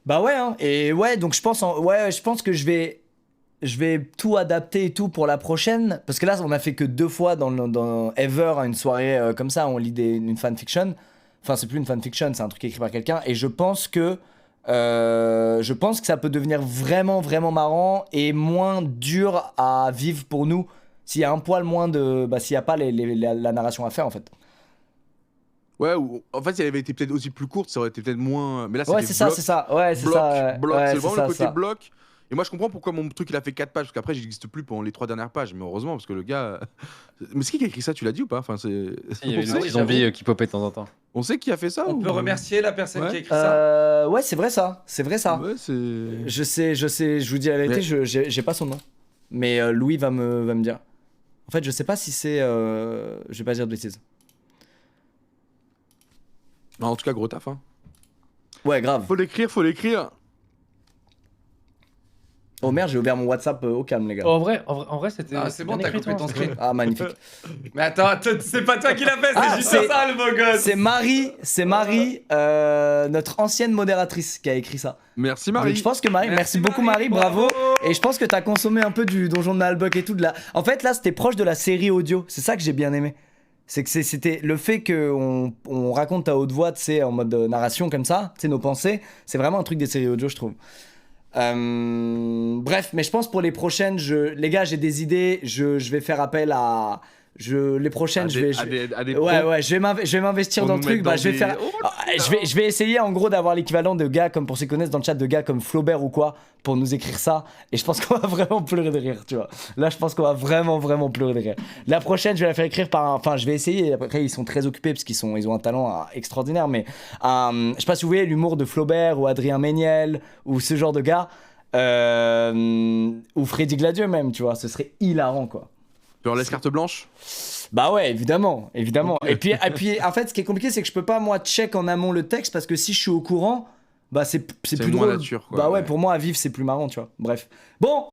Bah ouais, hein. Et ouais, donc je pense que je vais tout adapter et tout pour la prochaine. Parce que là, on a fait que 2 fois dans Ever, une soirée comme ça, on lit une fanfiction. Enfin, c'est plus une fanfiction, c'est un truc écrit par quelqu'un. Et je pense que ça peut devenir vraiment, vraiment marrant et moins dur à vivre pour nous s'il y a un poil moins de. Bah, s'il n'y a pas la narration à faire, en fait. Ouais, en fait, si elle avait été peut-être aussi plus courte, ça aurait été peut-être moins. Mais là, Ouais, c'était c'est ça, bloc, c'est ça. Ouais, c'est bloc, ça. bloc. Ouais, C'est c'est vraiment ça, le côté ça. bloc. Et moi, je comprends pourquoi mon truc il a fait 4 pages, parce qu'après, j'existe plus pendant les 3 dernières pages. Mais heureusement, parce que le gars. Mais c'est qui a écrit ça, tu l'as dit ou pas? Enfin, c'est. Si, il y avait on, des sait, zombies qui popaient de temps en temps. on sait qui a fait ça On ou... peut remercier la personne Ouais. qui a écrit ça. Ouais, c'est vrai ça. C'est vrai ça. Ouais, c'est. Je sais, je vous dis la vérité, j'ai pas son nom. Mais Louis va me dire. En fait, je sais pas si c'est. Je vais pas dire de bêtises. Non, en tout cas, gros taf. Hein. Ouais, grave. Faut l'écrire. Oh merde, j'ai ouvert mon WhatsApp au calme, les gars. En vrai, c'était. Ah, c'est bon, bien t'as écrit, coupé toi, ton c'était- script. Ah, magnifique. Mais attends, c'est pas toi qui l'as fait, c'est Ah, juste c'est- ça le beau gosse. C'est Marie, notre ancienne modératrice, qui a écrit ça. Merci Donc, Marie. je pense que merci beaucoup Marie, bravo. Et je pense que t'as consommé un peu du donjon de Nalbuck et tout. En fait, là, c'était proche de la série audio. C'est ça que j'ai bien aimé. C'est que c'était le fait qu'on on raconte à haute voix, tu sais, en mode narration comme ça, tu sais, nos pensées, c'est vraiment un truc des séries audio, je trouve. Bref, mais je pense pour les prochaines, les gars, j'ai des idées, je vais faire appel à... les prochaines, je vais... à des Ouais, pros ouais, je vais m'investir pour dans nous le truc. mettre Bah, dans je vais des- faire... Oh, Ah, je vais essayer en gros d'avoir l'équivalent de gars comme pour ceux qui connaissent dans le chat, de gars comme Flaubert ou quoi, pour nous écrire ça. Et je pense qu'on va vraiment pleurer de rire, tu vois. Là, je pense qu'on va vraiment, vraiment pleurer de rire. La prochaine, je vais la faire écrire par enfin, je vais essayer. Après, ils sont très occupés parce ils ont un talent extraordinaire. Mais je sais pas si vous voyez l'humour de Flaubert ou Adrien Méniel ou ce genre de gars. Ou Freddy Gladieux même, tu vois. Ce serait hilarant, quoi. Tu leur laisses carte blanche? Bah ouais, évidemment, évidemment. Et puis, en fait, ce qui est compliqué, c'est que je peux pas, moi, check en amont le texte, parce que si je suis au courant, bah c'est plus moins drôle. nature, quoi, Bah ouais, ouais. pour moi, à vivre, c'est plus marrant, tu vois. Bref. Bon,